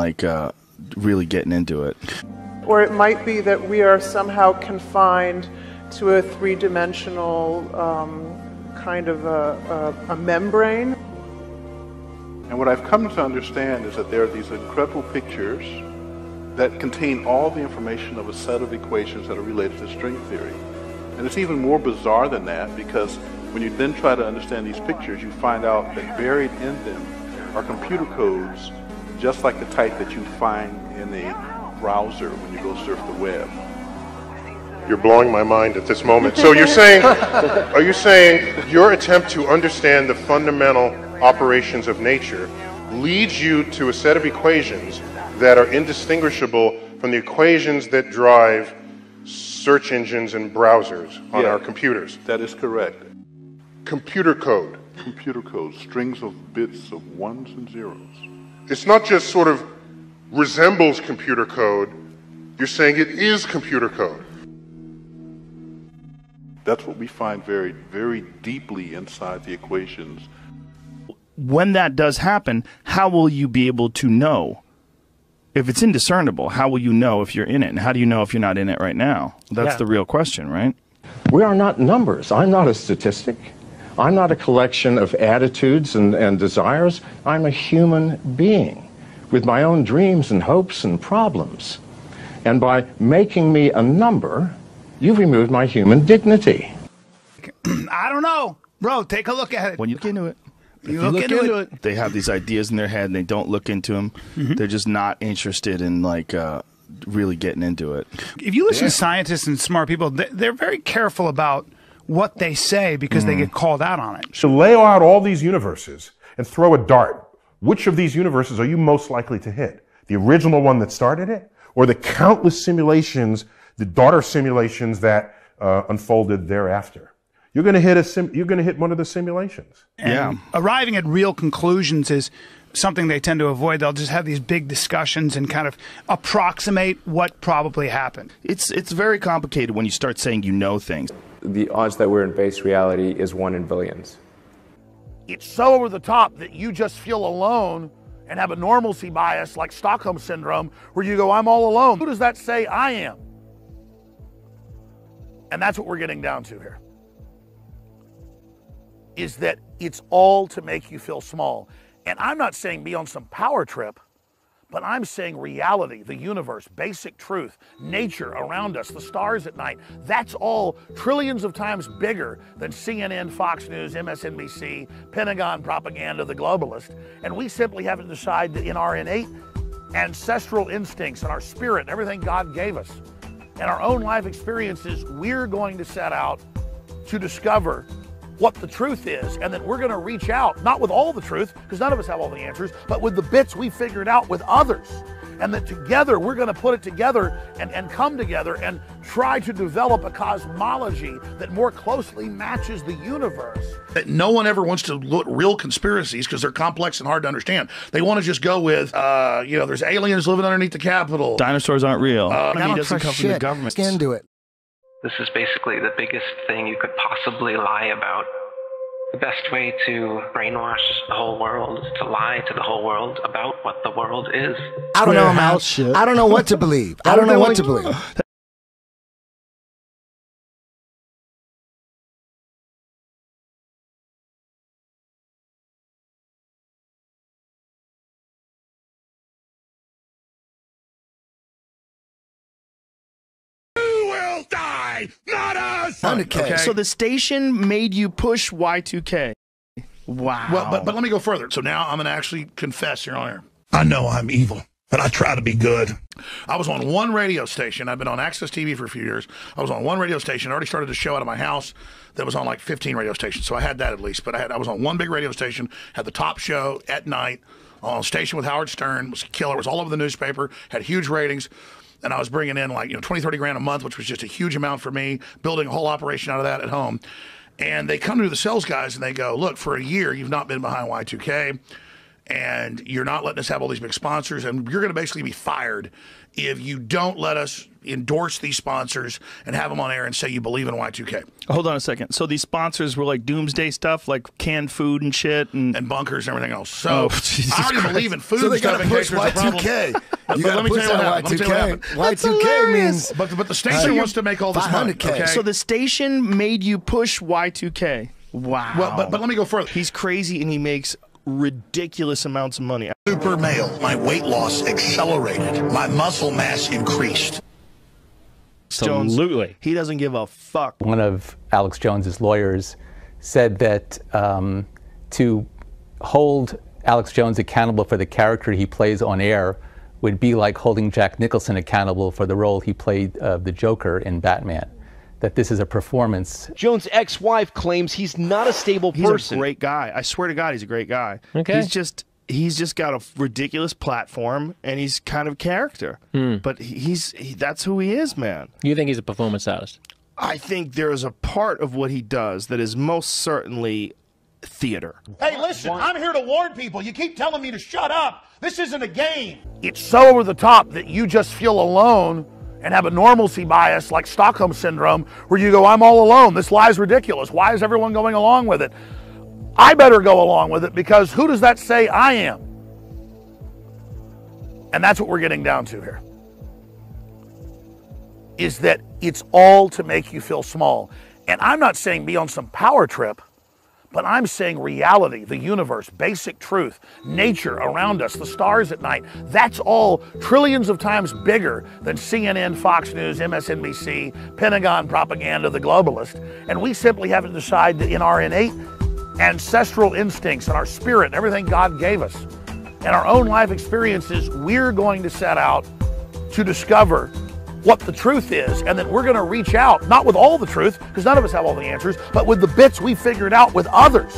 really getting into it. Or it might be that we are somehow confined to a three-dimensional kind of a membrane. And what I've come to understand is that there are these incredible pictures that contain all the information of a set of equations that are related to string theory. And it's even more bizarre than that, because when you then try to understand these pictures, you find out that buried in them are computer codes just like the type that you find in a browser when you go surf the web. You're blowing my mind at this moment. So you're saying, are you saying your attempt to understand the fundamental operations of nature leads you to a set of equations that are indistinguishable from the equations that drive search engines and browsers on our computers? That is correct. Computer code. Computer code, strings of bits of ones and zeros. It's not just sort of resembles computer code. You're saying it is computer code. That's what we find very, very deeply inside the equations. When that does happen, how will you be able to know? If it's indiscernible, how will you know if you're in it? And how do you know if you're not in it right now? That's the real question, right? We are not numbers. I'm not a statistic. I'm not a collection of attitudes and desires. I'm a human being with my own dreams and hopes and problems. And by making me a number, you've removed my human dignity. I don't know. Bro, take a look at it. When you look into it. You look into it. They have these ideas in their head and they don't look into them. They're just not interested in really getting into it. If you listen to scientists and smart people, they're very careful about what they say because they get called out on it. So lay out all these universes and throw a dart. Which of these universes are you most likely to hit? The original one that started it? Or the countless simulations, the daughter simulations that unfolded thereafter? You're going to hit one of the simulations. And arriving at real conclusions is something they tend to avoid. They'll just have these big discussions and kind of approximate what probably happened. It's very complicated when you start saying you know things. The odds that we're in base reality is 1 in billions. It's so over the top that you just feel alone and have a normalcy bias like Stockholm Syndrome where you go, I'm all alone. Who does that say I am? And that's what we're getting down to here. Is that it's all to make you feel small. And I'm not saying be on some power trip, but I'm saying reality, the universe, basic truth, nature around us, the stars at night, that's all trillions of times bigger than CNN, Fox News, MSNBC, Pentagon propaganda, the globalist. And we simply have to decide that in our innate ancestral instincts and our spirit and everything God gave us and our own life experiences, we're going to set out to discover what the truth is, and that we're going to reach out, not with all the truth, because none of us have all the answers, but with the bits we figured out with others. And that together, we're going to put it together and come together and try to develop a cosmology that more closely matches the universe. That no one ever wants to look at real conspiracies because they're complex and hard to understand. They want to just go with, there's aliens living underneath the Capitol. Dinosaurs aren't real. I He doesn't come from the government. Get into it. This is basically the biggest thing you could possibly lie about. The best way to brainwash the whole world is to lie to the whole world about what the world is. I don't know, man. I don't know what to believe. I don't know what to believe. Die, not us. Okay. So the station made you push Y2K. Wow. Well, but let me go further. So now I'm going to actually confess here on air. I know I'm evil, but I try to be good. I was on one radio station. I've been on Access TV for a few years. I was on one radio station. I already started a show out of my house that was on like 15 radio stations. So I had that at least. But I was on one big radio station, had the top show at night on a station with Howard Stern. It was killer. It was all over the newspaper, had huge ratings. And I was bringing in like, 20, 30 grand a month, which was just a huge amount for me, building a whole operation out of that at home. And they come to the sales guys and they go, look, for a year, you've not been behind Y2K and you're not letting us have all these big sponsors. And you're going to basically be fired if you don't let us endorse these sponsors and have them on air and say you believe in Y2K. Hold on a second. So these sponsors were like doomsday stuff, like canned food and shit, and bunkers and everything else. So Jesus I already Christ. believe in food So they and stuff gotta in push case there's a problem. Y2K. But You let gotta me push tell you what that happened. Let me tell you what happened. Y2K means. But the station wants to make all this money. 500K. Okay? So the station made you push Y2K. Wow. Well, but let me go further. He's crazy and he makes ridiculous amounts of money. Super male. My weight loss accelerated. My muscle mass increased. Jones, he doesn't give a fuck. One of Alex Jones's lawyers said that to hold Alex Jones accountable for the character he plays on air would be like holding Jack Nicholson accountable for the role he played the Joker in Batman. That this is a performance. Jones' ex-wife claims he's not a stable person. He's a great guy. I swear to God, he's a great guy. Okay. He's just got a ridiculous platform, and he's kind of character. But that's who he is, man. You think he's a performance artist? I think there is a part of what he does that is most certainly theater. Hey, listen, I'm here to warn people. You keep telling me to shut up. This isn't a game. It's so over the top that you just feel alone and have a normalcy bias like Stockholm Syndrome where you go, I'm all alone. This lie's ridiculous. Why is everyone going along with it? I better go along with it because who does that say I am? And that's what we're getting down to here. Is that it's all to make you feel small. And I'm not saying be on some power trip, but I'm saying reality, the universe, basic truth, nature around us, the stars at night, that's all trillions of times bigger than CNN, Fox News, MSNBC, Pentagon propaganda, the globalist. And we simply have to decide that in our innate ancestral instincts and our spirit and everything God gave us and our own life experiences, we're going to set out to discover what the truth is, and then we're going to reach out, not with all the truth, because none of us have all the answers, but with the bits we figured out with others.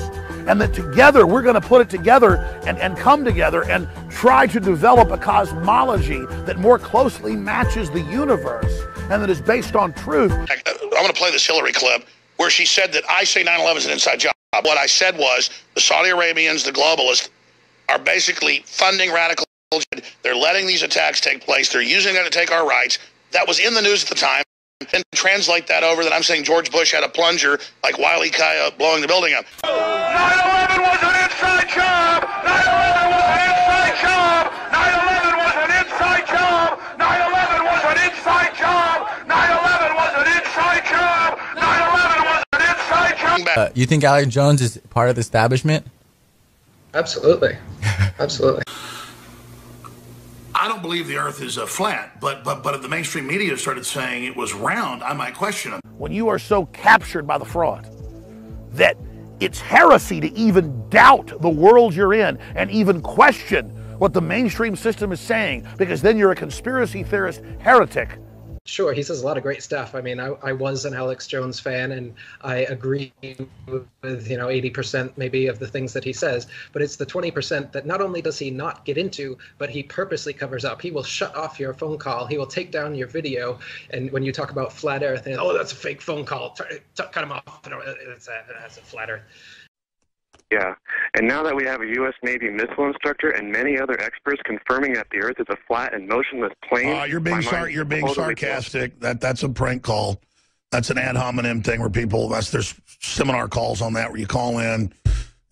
And that together, we're going to put it together and come together and try to develop a cosmology that more closely matches the universe and that is based on truth. I'm going to play this Hillary clip where she said that I say 9/11 is an inside job. What I said was the Saudi Arabians, the globalists, are basically funding radical. They're letting these attacks take place. They're using that to take our rights. That was in the news at the time. And translate that over that I'm saying George Bush had a plunger like Wile E. Coyote blowing the building up. 9/11 was an inside job! 9/11 was an inside job! 9/11 was an inside job! 9/11 was an inside job! 9/11 was an inside job! 9/11 was an inside job! You think Alex Jones is part of the establishment? Absolutely. Absolutely. I don't believe the earth is flat, but if the mainstream media started saying it was round, I might question them. When you are so captured by the fraud that it's heresy to even doubt the world you're in and even question what the mainstream system is saying, because then you're a conspiracy theorist heretic. Sure, he says a lot of great stuff. I mean, I was an Alex Jones fan, and I agree with 80% maybe of the things that he says. But it's the 20% that not only does he not get into, but he purposely covers up. He will shut off your phone call. He will take down your video. And when you talk about flat Earth, and, oh, that's a fake phone call. Cut him off. It's a flat Earth. Yeah, and now that we have a U.S. Navy missile instructor and many other experts confirming that the Earth is a flat and motionless plane, you're being sarcastic. That's a prank call. That's an ad hominem thing where people. There's seminar calls on that where you call in and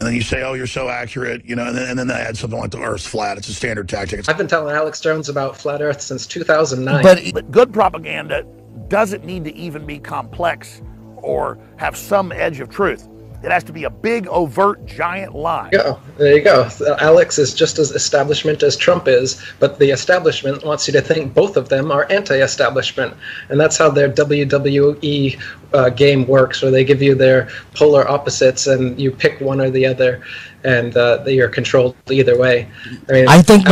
then you say, "Oh, you're so accurate," and then they add something like the Earth's flat. It's a standard tactic. I've been telling Alex Jones about flat Earth since 2009. But good propaganda doesn't need to even be complex or have some edge of truth. It has to be a big, overt, giant lie. There you go. Alex is just as establishment as Trump is, but the establishment wants you to think both of them are anti-establishment. And that's how their WWE game works, where they give you their polar opposites and you pick one or the other, and you're controlled either way. I mean, I think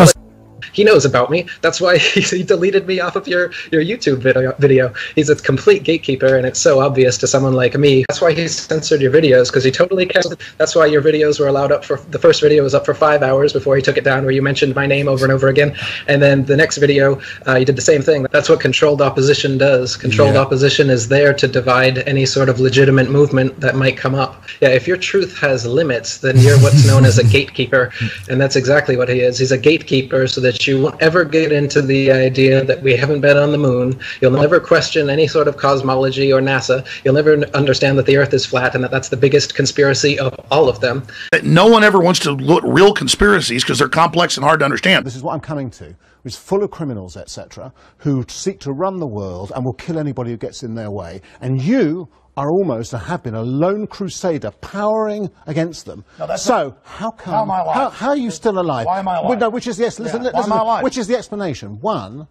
he knows about me. That's why he deleted me off of your YouTube video. He's a complete gatekeeper, and it's so obvious to someone like me. That's why he censored your videos, because he totally cares. That's why your videos were allowed up for, the first video was up for 5 hours before he took it down, where you mentioned my name over and over again. And then the next video, you did the same thing. That's what controlled opposition does. Controlled opposition is there to divide any sort of legitimate movement that might come up. Yeah, if your truth has limits, then you're what's known as a gatekeeper, and that's exactly what he is. He's a gatekeeper so that you won't ever get into the idea that we haven't been on the moon. You'll never question any sort of cosmology or NASA. You'll never understand that the Earth is flat and that that's the biggest conspiracy of all of them. No one ever wants to look at real conspiracies because they're complex and hard to understand. This is what I'm coming to. It's full of criminals, etc., who seek to run the world and will kill anybody who gets in their way. And you are almost, and have been, a lone crusader powering against them. So how come? How are you still alive? Why am I alive? Well, no, which is yes. Listen, Why am I alive? Which is the explanation? One,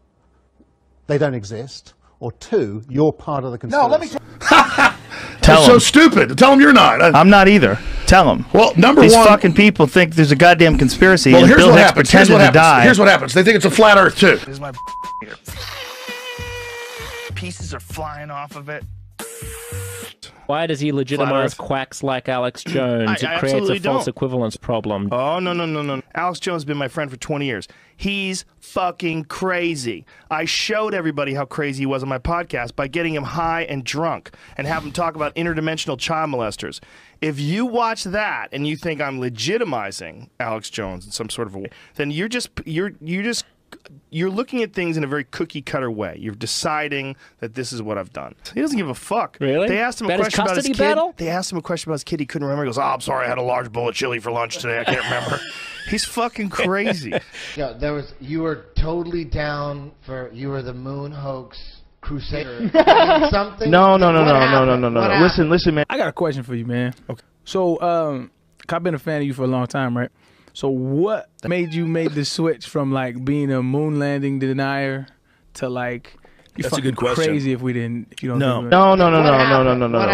they don't exist, or two, you're part of the conspiracy. No, let me tell him. So stupid. Tell him you're not. I'm not either. Tell him. Well, These fucking people think there's a goddamn conspiracy. Well, and here's Bill what Hicks happens. pretended to die. Here's what happens. They think it's a flat Earth too. This is my pieces are flying off of it. Why does he legitimize quacks like Alex Jones? It creates a false equivalence problem. Oh, no. Alex Jones has been my friend for 20 years. He's fucking crazy. I showed everybody how crazy he was on my podcast by getting him high and drunk and have him talk about interdimensional child molesters. If you watch that and you think I'm legitimizing Alex Jones in some sort of a way, then you're just you're looking at things in a very cookie-cutter way. You're deciding that this is what I've done. He doesn't give a fuck. Really? They asked him a question about his kid. They asked him a question about his kid. He couldn't remember. He goes, "Oh, I'm sorry. I had a large bowl of chili for lunch today. I can't remember." He's fucking crazy. Yeah, you were totally down for, you were the moon hoax crusader. Something? No. Listen, man. I got a question for you, man. Okay. So, I've been a fan of you for a long time, right? So what made you make the switch from like being a moon landing denier to like That's a good question. Crazy if you don't. No.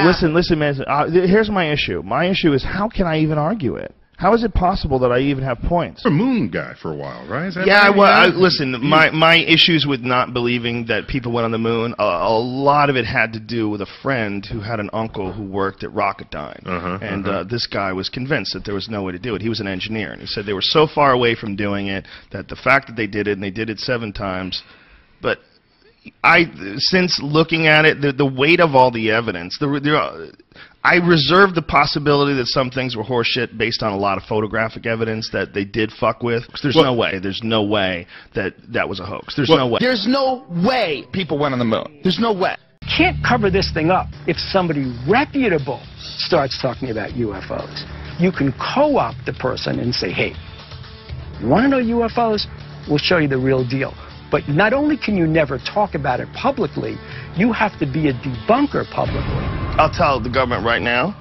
Listen, man. Here's my issue. My issue is how can I even argue it? How is it possible that I even have points? You're a moon guy for a while, right? Is that Yeah, right? well, listen, my issues with not believing that people went on the moon, a lot of it had to do with a friend who had an uncle who worked at Rocketdyne. This guy was convinced that there was no way to do it. He was an engineer, and he said they were so far away from doing it that the fact that they did it, and they did it 7 times, but since looking at it, the weight of all the evidence, I reserve the possibility that some things were horseshit based on a lot of photographic evidence that they did fuck with. There's no way that was a hoax. There's no way. There's no way people went on the moon. There's no way. Can't cover this thing up if somebody reputable starts talking about UFOs. You can co-opt the person and say, hey, you want to know UFOs? We'll show you the real deal. But not only can you never talk about it publicly, you have to be a debunker publicly. I'll tell the government right now,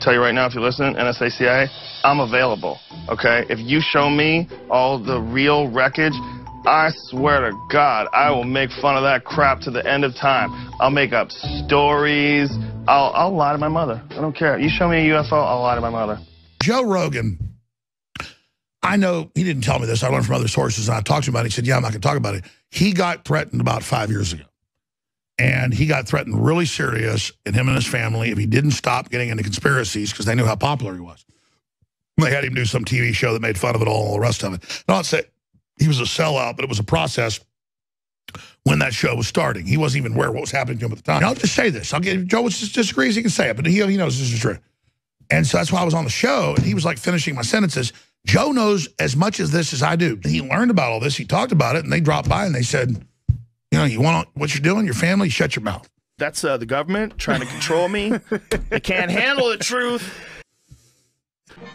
tell you right now if you're listening, NSA, CIA, I'm available, okay? If you show me all the real wreckage, I swear to God, I will make fun of that crap to the end of time. I'll make up stories. I'll lie to my mother. I don't care. You show me a UFO, I'll lie to my mother. Joe Rogan, I know, he didn't tell me this, I learned from other sources, and I talked to him about it. He said, yeah, I'm not going to talk about it. He got threatened about 5 years ago. And he got threatened really serious, and him and his family, if he didn't stop getting into conspiracies, because they knew how popular he was. They had him do some TV show that made fun of it all and all the rest of it. Not say he was a sellout, but it was a process when that show was starting. He wasn't even aware of what was happening to him at the time. And I'll just say this. Joe just disagrees, he can say it, but he knows this is true. And so that's why I was on the show, and he was like finishing my sentences. Joe knows as much as this as I do. He learned about all this. He talked about it, and they dropped by and they said, you know, you want what you're doing, your family, shut your mouth. That's the government trying to control me. They can't handle the truth.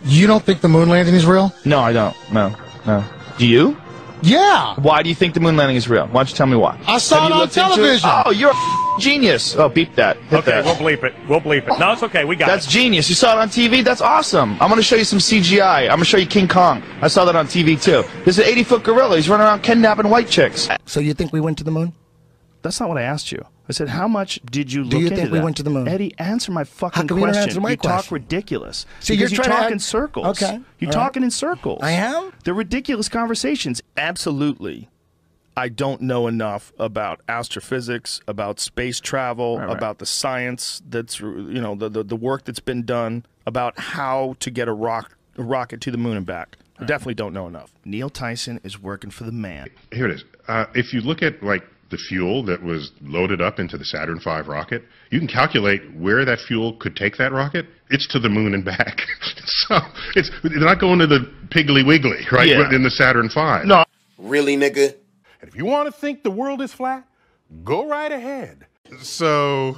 You don't think the moon landing is real? No, I don't. No. Do you? Yeah. Why do you think the moon landing is real? Why don't you tell me why? I saw it on television. Oh, you're a genius. Oh, beep that. Hit that. We'll bleep it. We'll bleep it. No, it's okay. We got That's genius. You saw it on TV? That's awesome. I'm going to show you some CGI. I'm going to show you King Kong. I saw that on TV, too. There's an 80-foot gorilla. He's running around kidnapping white chicks. So you think we went to the moon? That's not what I asked you. I said, how much did you look into that? Do you think we went to the moon? Eddie, answer my fucking How come question. You don't answer my question? Talk ridiculous. See, because you're you talk to in circles. Okay. You're talking in circles. I am? They're ridiculous conversations. Absolutely. I don't know enough about astrophysics, about space travel, about the science that's, you know, the work that's been done, about how to get a rocket to the moon and back. I definitely don't know enough. Neil Tyson is working for the man. Here it is. If you look at, like, the fuel that was loaded up into the Saturn V rocket, you can calculate where that fuel could take that rocket. It's to the moon and back. So they're not going to the Piggly Wiggly, right? Yeah. But in the Saturn V. No. Really, nigga? And if you want to think the world is flat, go right ahead. So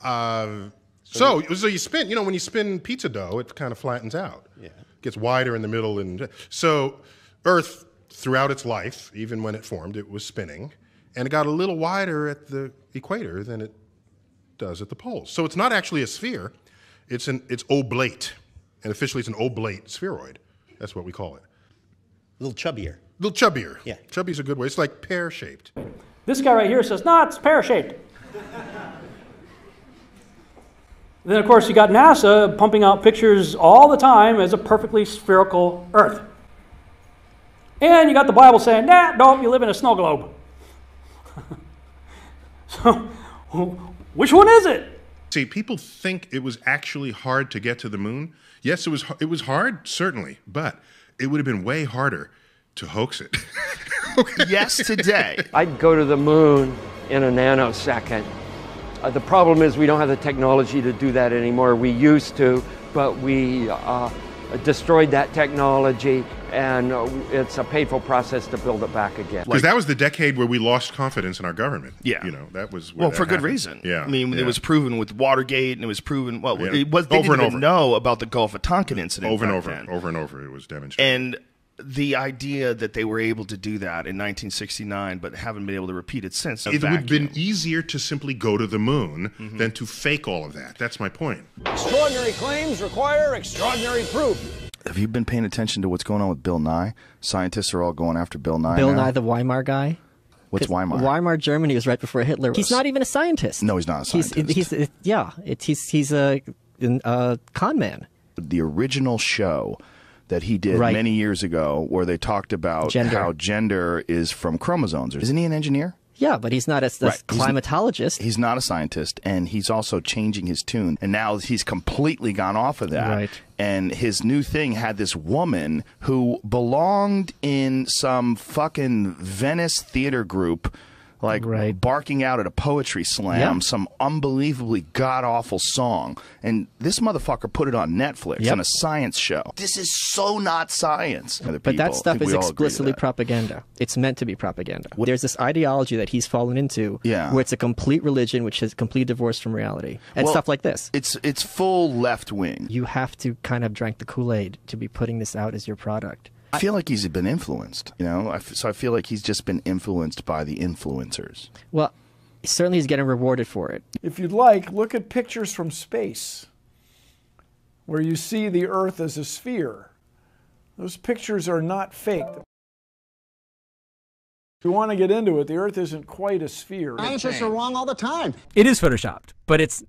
you spin, you know, when you spin pizza dough, it kind of flattens out. Yeah. It gets wider in the middle. And so Earth, throughout its life, even when it formed, it was spinning. And it got a little wider at the equator than it does at the poles. So it's not actually a sphere. It's oblate. And officially it's an oblate spheroid. That's what we call it. A little chubbier. A little chubbier. Yeah. Chubby's a good way. It's like pear-shaped. This guy right here says, no, it's pear-shaped. Then, of course, you got NASA pumping out pictures all the time as a perfectly spherical Earth. And you got the Bible saying, nah, don't, you live in a snow globe. So, which one is it? See, people think it was actually hard to get to the moon. Yes, it was hard, certainly, but it would have been way harder to hoax it. Yes, today. I'd go to the moon in a nanosecond. The problem is we don't have the technology to do that anymore. We used to, but we destroyed that technology, and it's a painful process to build it back again. Because that was the decade where we lost confidence in our government. Yeah. You know, that was where well, for good reason. Yeah. I mean, yeah. it was proven with Watergate, and it was proven, well, Yeah. it was, they Over didn't and even over. know about the Gulf of Tonkin incident. Over and back over, then. over and over, it was demonstrated. And the idea that they were able to do that in 1969, but haven't been able to repeat it since. It would have been easier to simply go to the moon than to fake all of that. That's my point. Extraordinary claims require extraordinary proof. Have you been paying attention to what's going on with Bill Nye? Scientists are all going after Bill Nye Bill now. Nye, the Weimar guy? What's Weimar? Weimar Germany was right before Hitler. He's not even a scientist. No, he's not a scientist. He's a con man. The original show that he did Right. many years ago where they talked about how gender is from chromosomes. Isn't he an engineer? Yeah, but he's not a climatologist. He's not a scientist, and he's also changing his tune. And now he's completely gone off of that. Right. And his new thing had this woman who belonged in some fucking Venice theater group, like barking out at a poetry slam, some unbelievably god-awful song. And this motherfucker put it on Netflix on a science show. This is so not science. But that stuff is explicitly propaganda. It's meant to be propaganda. There's this ideology that he's fallen into where it's a complete religion which is complete divorce from reality. And stuff like this. It's full left-wing. You have to kind of drink the Kool-Aid to be putting this out as your product. I feel like he's been influenced, you know? So I feel like he's just been influenced by the influencers. Well, certainly he's getting rewarded for it. If you'd like, look at pictures from space where you see the Earth as a sphere. Those pictures are not fake. If you want to get into it, the Earth isn't quite a sphere. Scientists are wrong all the time. It is photoshopped, but it's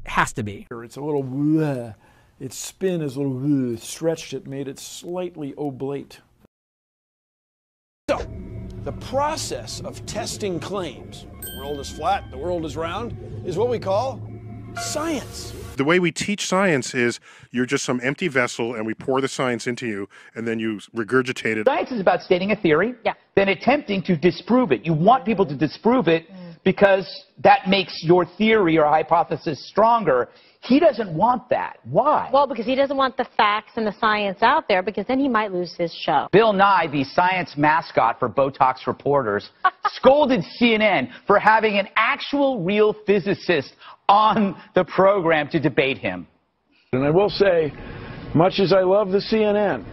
has to be. It's a little bleh. Its spin is a little bleh, stretched it, made it slightly oblate. So, the process of testing claims, the world is flat, the world is round, is what we call science. The way we teach science is you're just some empty vessel and we pour the science into you and then you regurgitate it. Science is about stating a theory, then attempting to disprove it. You want people to disprove it because that makes your theory or hypothesis stronger. He doesn't want that. Why? Well, because he doesn't want the facts and the science out there, because then he might lose his show. Bill Nye, the science mascot for Botox reporters, scolded CNN for having an actual real physicist on the program to debate him. And I will say, much as I love the CNN,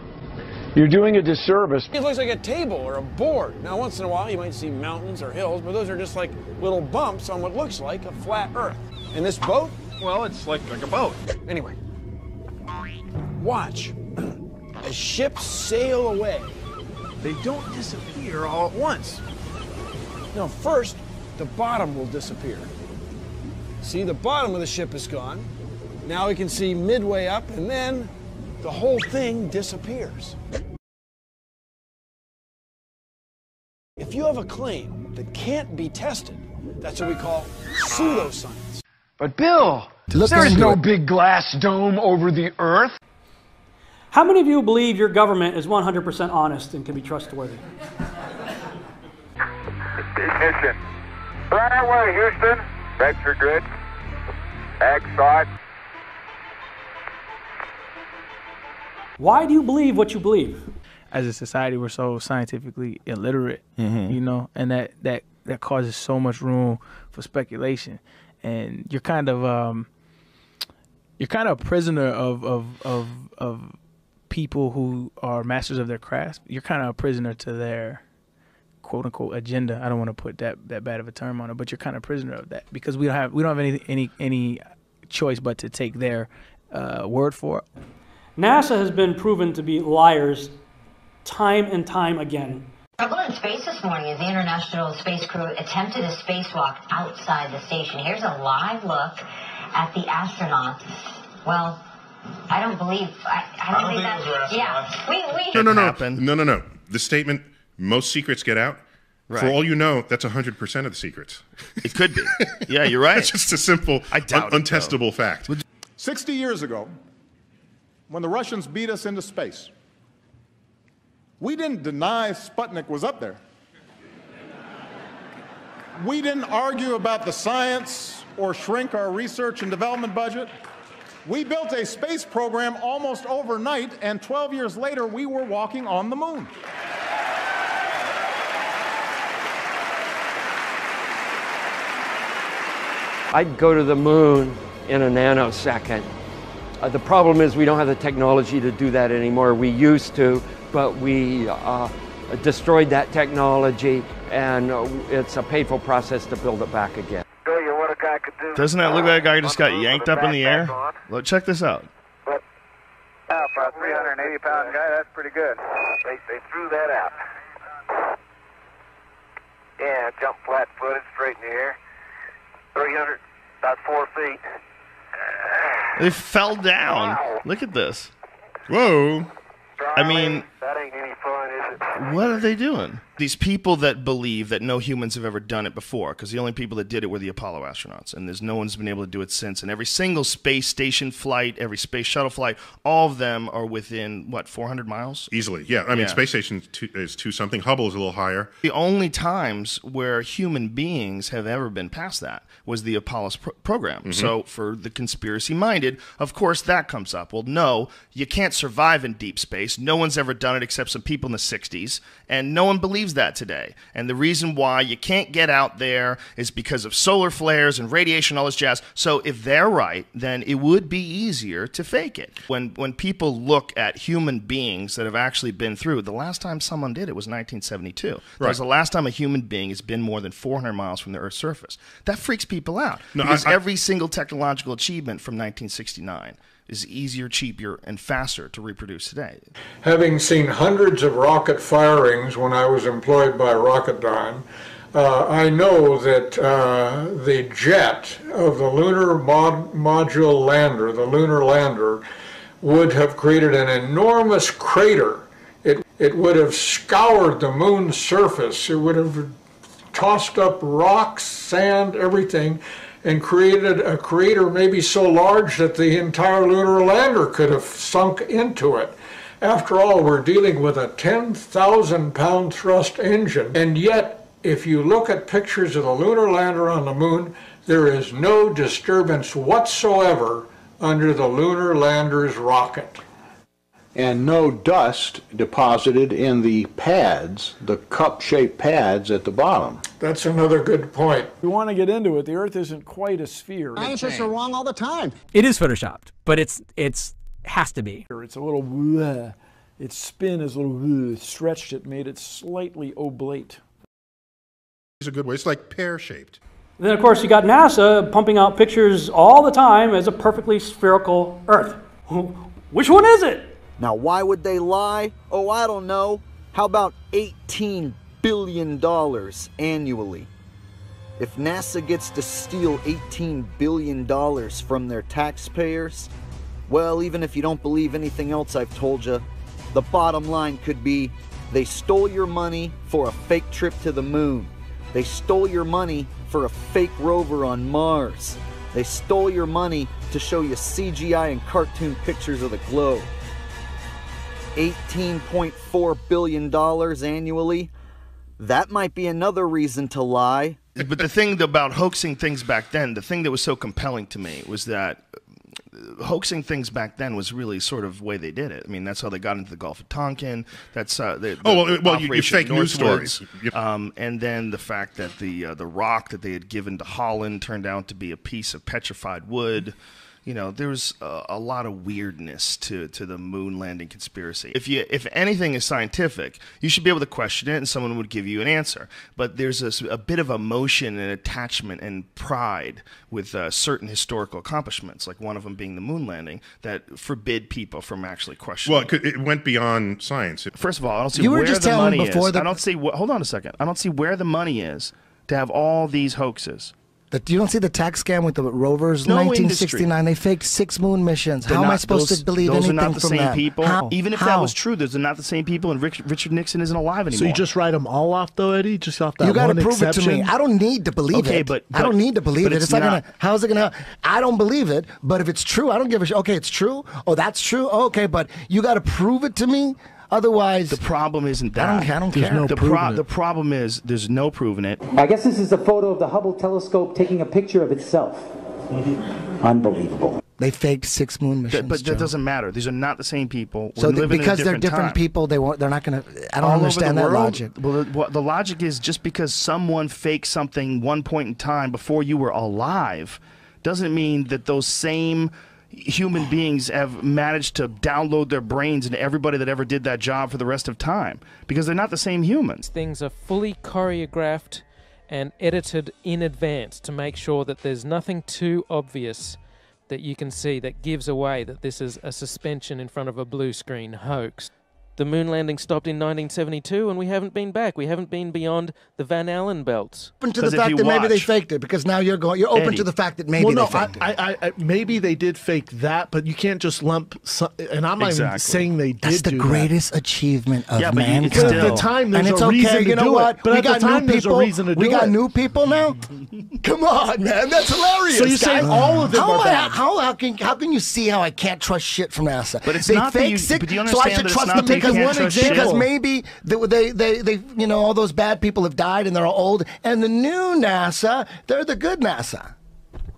you're doing a disservice. It looks like a table or a board. Now, once in a while, you might see mountains or hills, but those are just like little bumps on what looks like a flat Earth. And this boat, well, it's like a boat. Anyway, watch as ships sail away. They don't disappear all at once. No, first, the bottom will disappear. See, the bottom of the ship is gone. Now we can see midway up, and then the whole thing disappears. If you have a claim that can't be tested, that's what we call pseudoscience. But Bill, there is no big glass dome over the Earth. How many of you believe your government is 100% honest and can be trustworthy? Ignition. Right away, Houston. Vector good. Ag side. Why do you believe what you believe? As a society, we're so scientifically illiterate, you know, and that causes so much room for speculation. And you're kind of a prisoner of people who are masters of their craft. You're kind of a prisoner to their quote unquote agenda. I don't want to put that bad of a term on it, but you're kind of a prisoner of that because we don't have any choice but to take their word for it. NASA has been proven to be liars time and time again. Trouble in space this morning as the International Space Crew attempted a spacewalk outside the station. Here's a live look at the astronauts. Well, I don't believe that's... Yeah. No. The statement, most secrets get out, for all you know, that's 100% of the secrets. It could be. Yeah, you're right. It's just a simple, untestable fact. 60 years ago, when the Russians beat us into space, we didn't deny Sputnik was up there. We didn't argue about the science or shrink our research and development budget. We built a space program almost overnight, and 12 years later, we were walking on the moon. I'd go to the moon in a nanosecond. The problem is we don't have the technology to do that anymore. We used to, but we destroyed that technology, and it's a painful process to build it back again. Doesn't that look like a guy who just got yanked up in the air? Look, check this out. For a 380-pound guy, that's pretty good. They threw that out. Yeah, jump flat-footed, straight in the air. 300, about 4 feet. They fell down. Wow. Look at this. Whoa. I mean, that ain't any fun, is it? What are they doing? These people that believe that no humans have ever done it before, because the only people that did it were the Apollo astronauts, and there's no one's been able to do it since. And every single space station flight, every space shuttle flight, all of them are within, what, 400 miles? Easily, yeah. I mean, space station is 2-something. Hubble is a little higher. The only times where human beings have ever been past that was the Apollo program. Mm-hmm. So for the conspiracy-minded, of course that comes up. Well, no, you can't survive in deep space. No one's ever done it except some people in the 60s, and no one believes that today. And the reason why you can't get out there is because of solar flares and radiation, all this jazz. So if they're right, then it would be easier to fake it. When people look at human beings that have actually been through, the last time someone did it was 1972. Right. That was the last time a human being has been more than 400 miles from the Earth's surface. That freaks people out. No, because every single technological achievement from 1969 is easier, cheaper, and faster to reproduce today. Having seen hundreds of rocket firings when I was employed by Rocketdyne, I know that the jet of the lunar module lander, the lunar lander, would have created an enormous crater. It would have scoured the moon's surface. It would have tossed up rocks, sand, everything, and created a crater maybe so large that the entire lunar lander could have sunk into it. After all, we're dealing with a 10,000-pound thrust engine, and yet, if you look at pictures of the lunar lander on the moon, there is no disturbance whatsoever under the lunar lander's rocket. And no dust deposited in the pads, the cup-shaped pads at the bottom. That's another good point. We want to get into it. The Earth isn't quite a sphere. Scientists are wrong all the time. It is photoshopped, but it's has to be. It's a little, its spin is a little stretched. It made it slightly oblate. It's a good way. It's like pear-shaped. Then, of course, you got NASA pumping out pictures all the time as a perfectly spherical Earth. Which one is it? Now, why would they lie? Oh, I don't know. How about $18 billion annually? If NASA gets to steal $18 billion from their taxpayers, well, even if you don't believe anything else I've told you, the bottom line could be they stole your money for a fake trip to the moon. They stole your money for a fake rover on Mars. They stole your money to show you CGI and cartoon pictures of the globe. $18.4 billion annually, that might be another reason to lie. But the thing about hoaxing things back then, the thing that was so compelling to me was that hoaxing things back then was really sort of the way they did it. I mean, that's how they got into the Gulf of Tonkin. That's you fake news stories. And then the fact that the rock that they had given to Holland turned out to be a piece of petrified wood. You know, there's a lot of weirdness to the moon landing conspiracy. If anything is scientific, you should be able to question it and someone would give you an answer. But there's a bit of emotion and attachment and pride with certain historical accomplishments, like one of them being the moon landing, that forbid people from actually questioning. Well, it went beyond science. First of all, I don't see where the money is. I don't see. Hold on a second. I don't see where the money is to have all these hoaxes. You don't see the tax scam with the rovers? No 1969, industry. They faked 6 moon missions. How am I supposed to believe anything from that? Those are not the same people. How? Even if that was true, those are not the same people, and Richard Nixon isn't alive anymore. So you just write them all off, though, Eddie? Just off that one exception? You got to prove it to me. I don't need to believe it. I don't need to believe it. It's not gonna. How's it gonna? I don't believe it. But if it's true, I don't give a shit. Okay, it's true. Oh, that's true. Okay, but you got to prove it to me. Otherwise, the problem isn't that. I don't care. The problem is there's no proving it. I guess this is a photo of the Hubble telescope taking a picture of itself. Unbelievable. They faked 6 moon missions. But that doesn't matter. These are not the same people. So because they're different time. people, they're not going to. I don't All understand over the that world, logic. Well, the logic is just because someone faked something one point in time before you were alive, doesn't mean that those same human beings have managed to download their brains into everybody that ever did that job for the rest of time, because they're not the same humans. Things are fully choreographed and edited in advance to make sure that there's nothing too obvious that you can see that gives away that this is a suspension in front of a blue screen hoax. The moon landing stopped in 1972 and we haven't been back. We haven't been beyond the Van Allen belts. Open to the fact that maybe they faked it, because now you're open to the fact that maybe they faked it. Maybe they did fake that, but you can't just lump. And I'm not even saying they did. That's the greatest achievement of mankind. But at the time, there's and it's a reason okay. to You know do what? it. But we at got the time, new there's people. a reason to do we got it. new people now. Come on, man, that's hilarious. So you're saying all of them are bad? How can you see how I can't trust shit from NASA? But it's they not fake that you, but do you so I understand should that trust it's not them that you can't trust shit? because maybe they you know, all those bad people have died and they're all old, and the new NASA, they're the good NASA.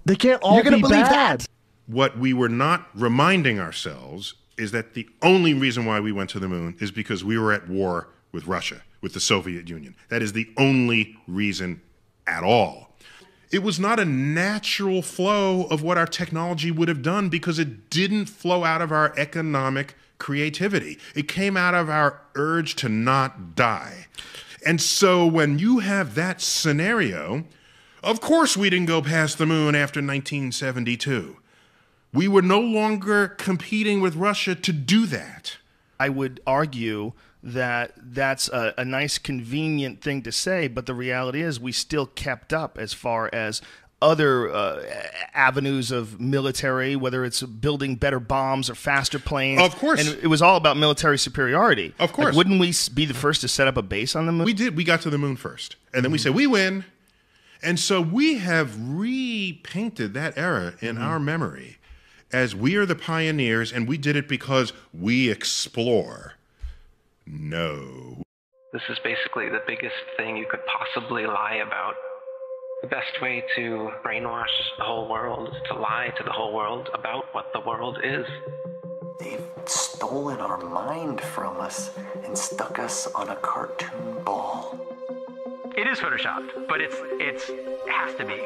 They can't all You're gonna be believe bad. that? What we were not reminding ourselves is that the only reason why we went to the moon is because we were at war with Russia, with the Soviet Union. That is the only reason at all. It was not a natural flow of what our technology would have done, because it didn't flow out of our economic creativity. It came out of our urge to not die. And so when you have that scenario, of course we didn't go past the moon after 1972. We were no longer competing with Russia to do that. I would argue that that's a nice, convenient thing to say, but the reality is we still kept up as far as other avenues of military, whether it's building better bombs or faster planes. Of course. And it was all about military superiority. Of course. Like, wouldn't we be the first to set up a base on the moon? We did. We got to the moon first. And then we said, we win. And so we have repainted that era in our memory as we are the pioneers, and we did it because we explore. No. This is basically the biggest thing you could possibly lie about. The best way to brainwash the whole world is to lie to the whole world about what the world is. They've stolen our mind from us and stuck us on a cartoon ball. It is photoshopped, but it has to be.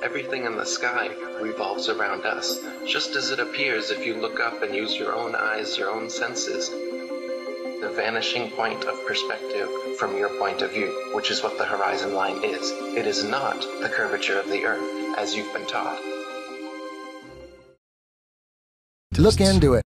Everything in the sky revolves around us, just as it appears if you look up and use your own eyes, your own senses. The vanishing point of perspective from your point of view, which is what the horizon line is. It is not the curvature of the Earth, as you've been taught. Look into it.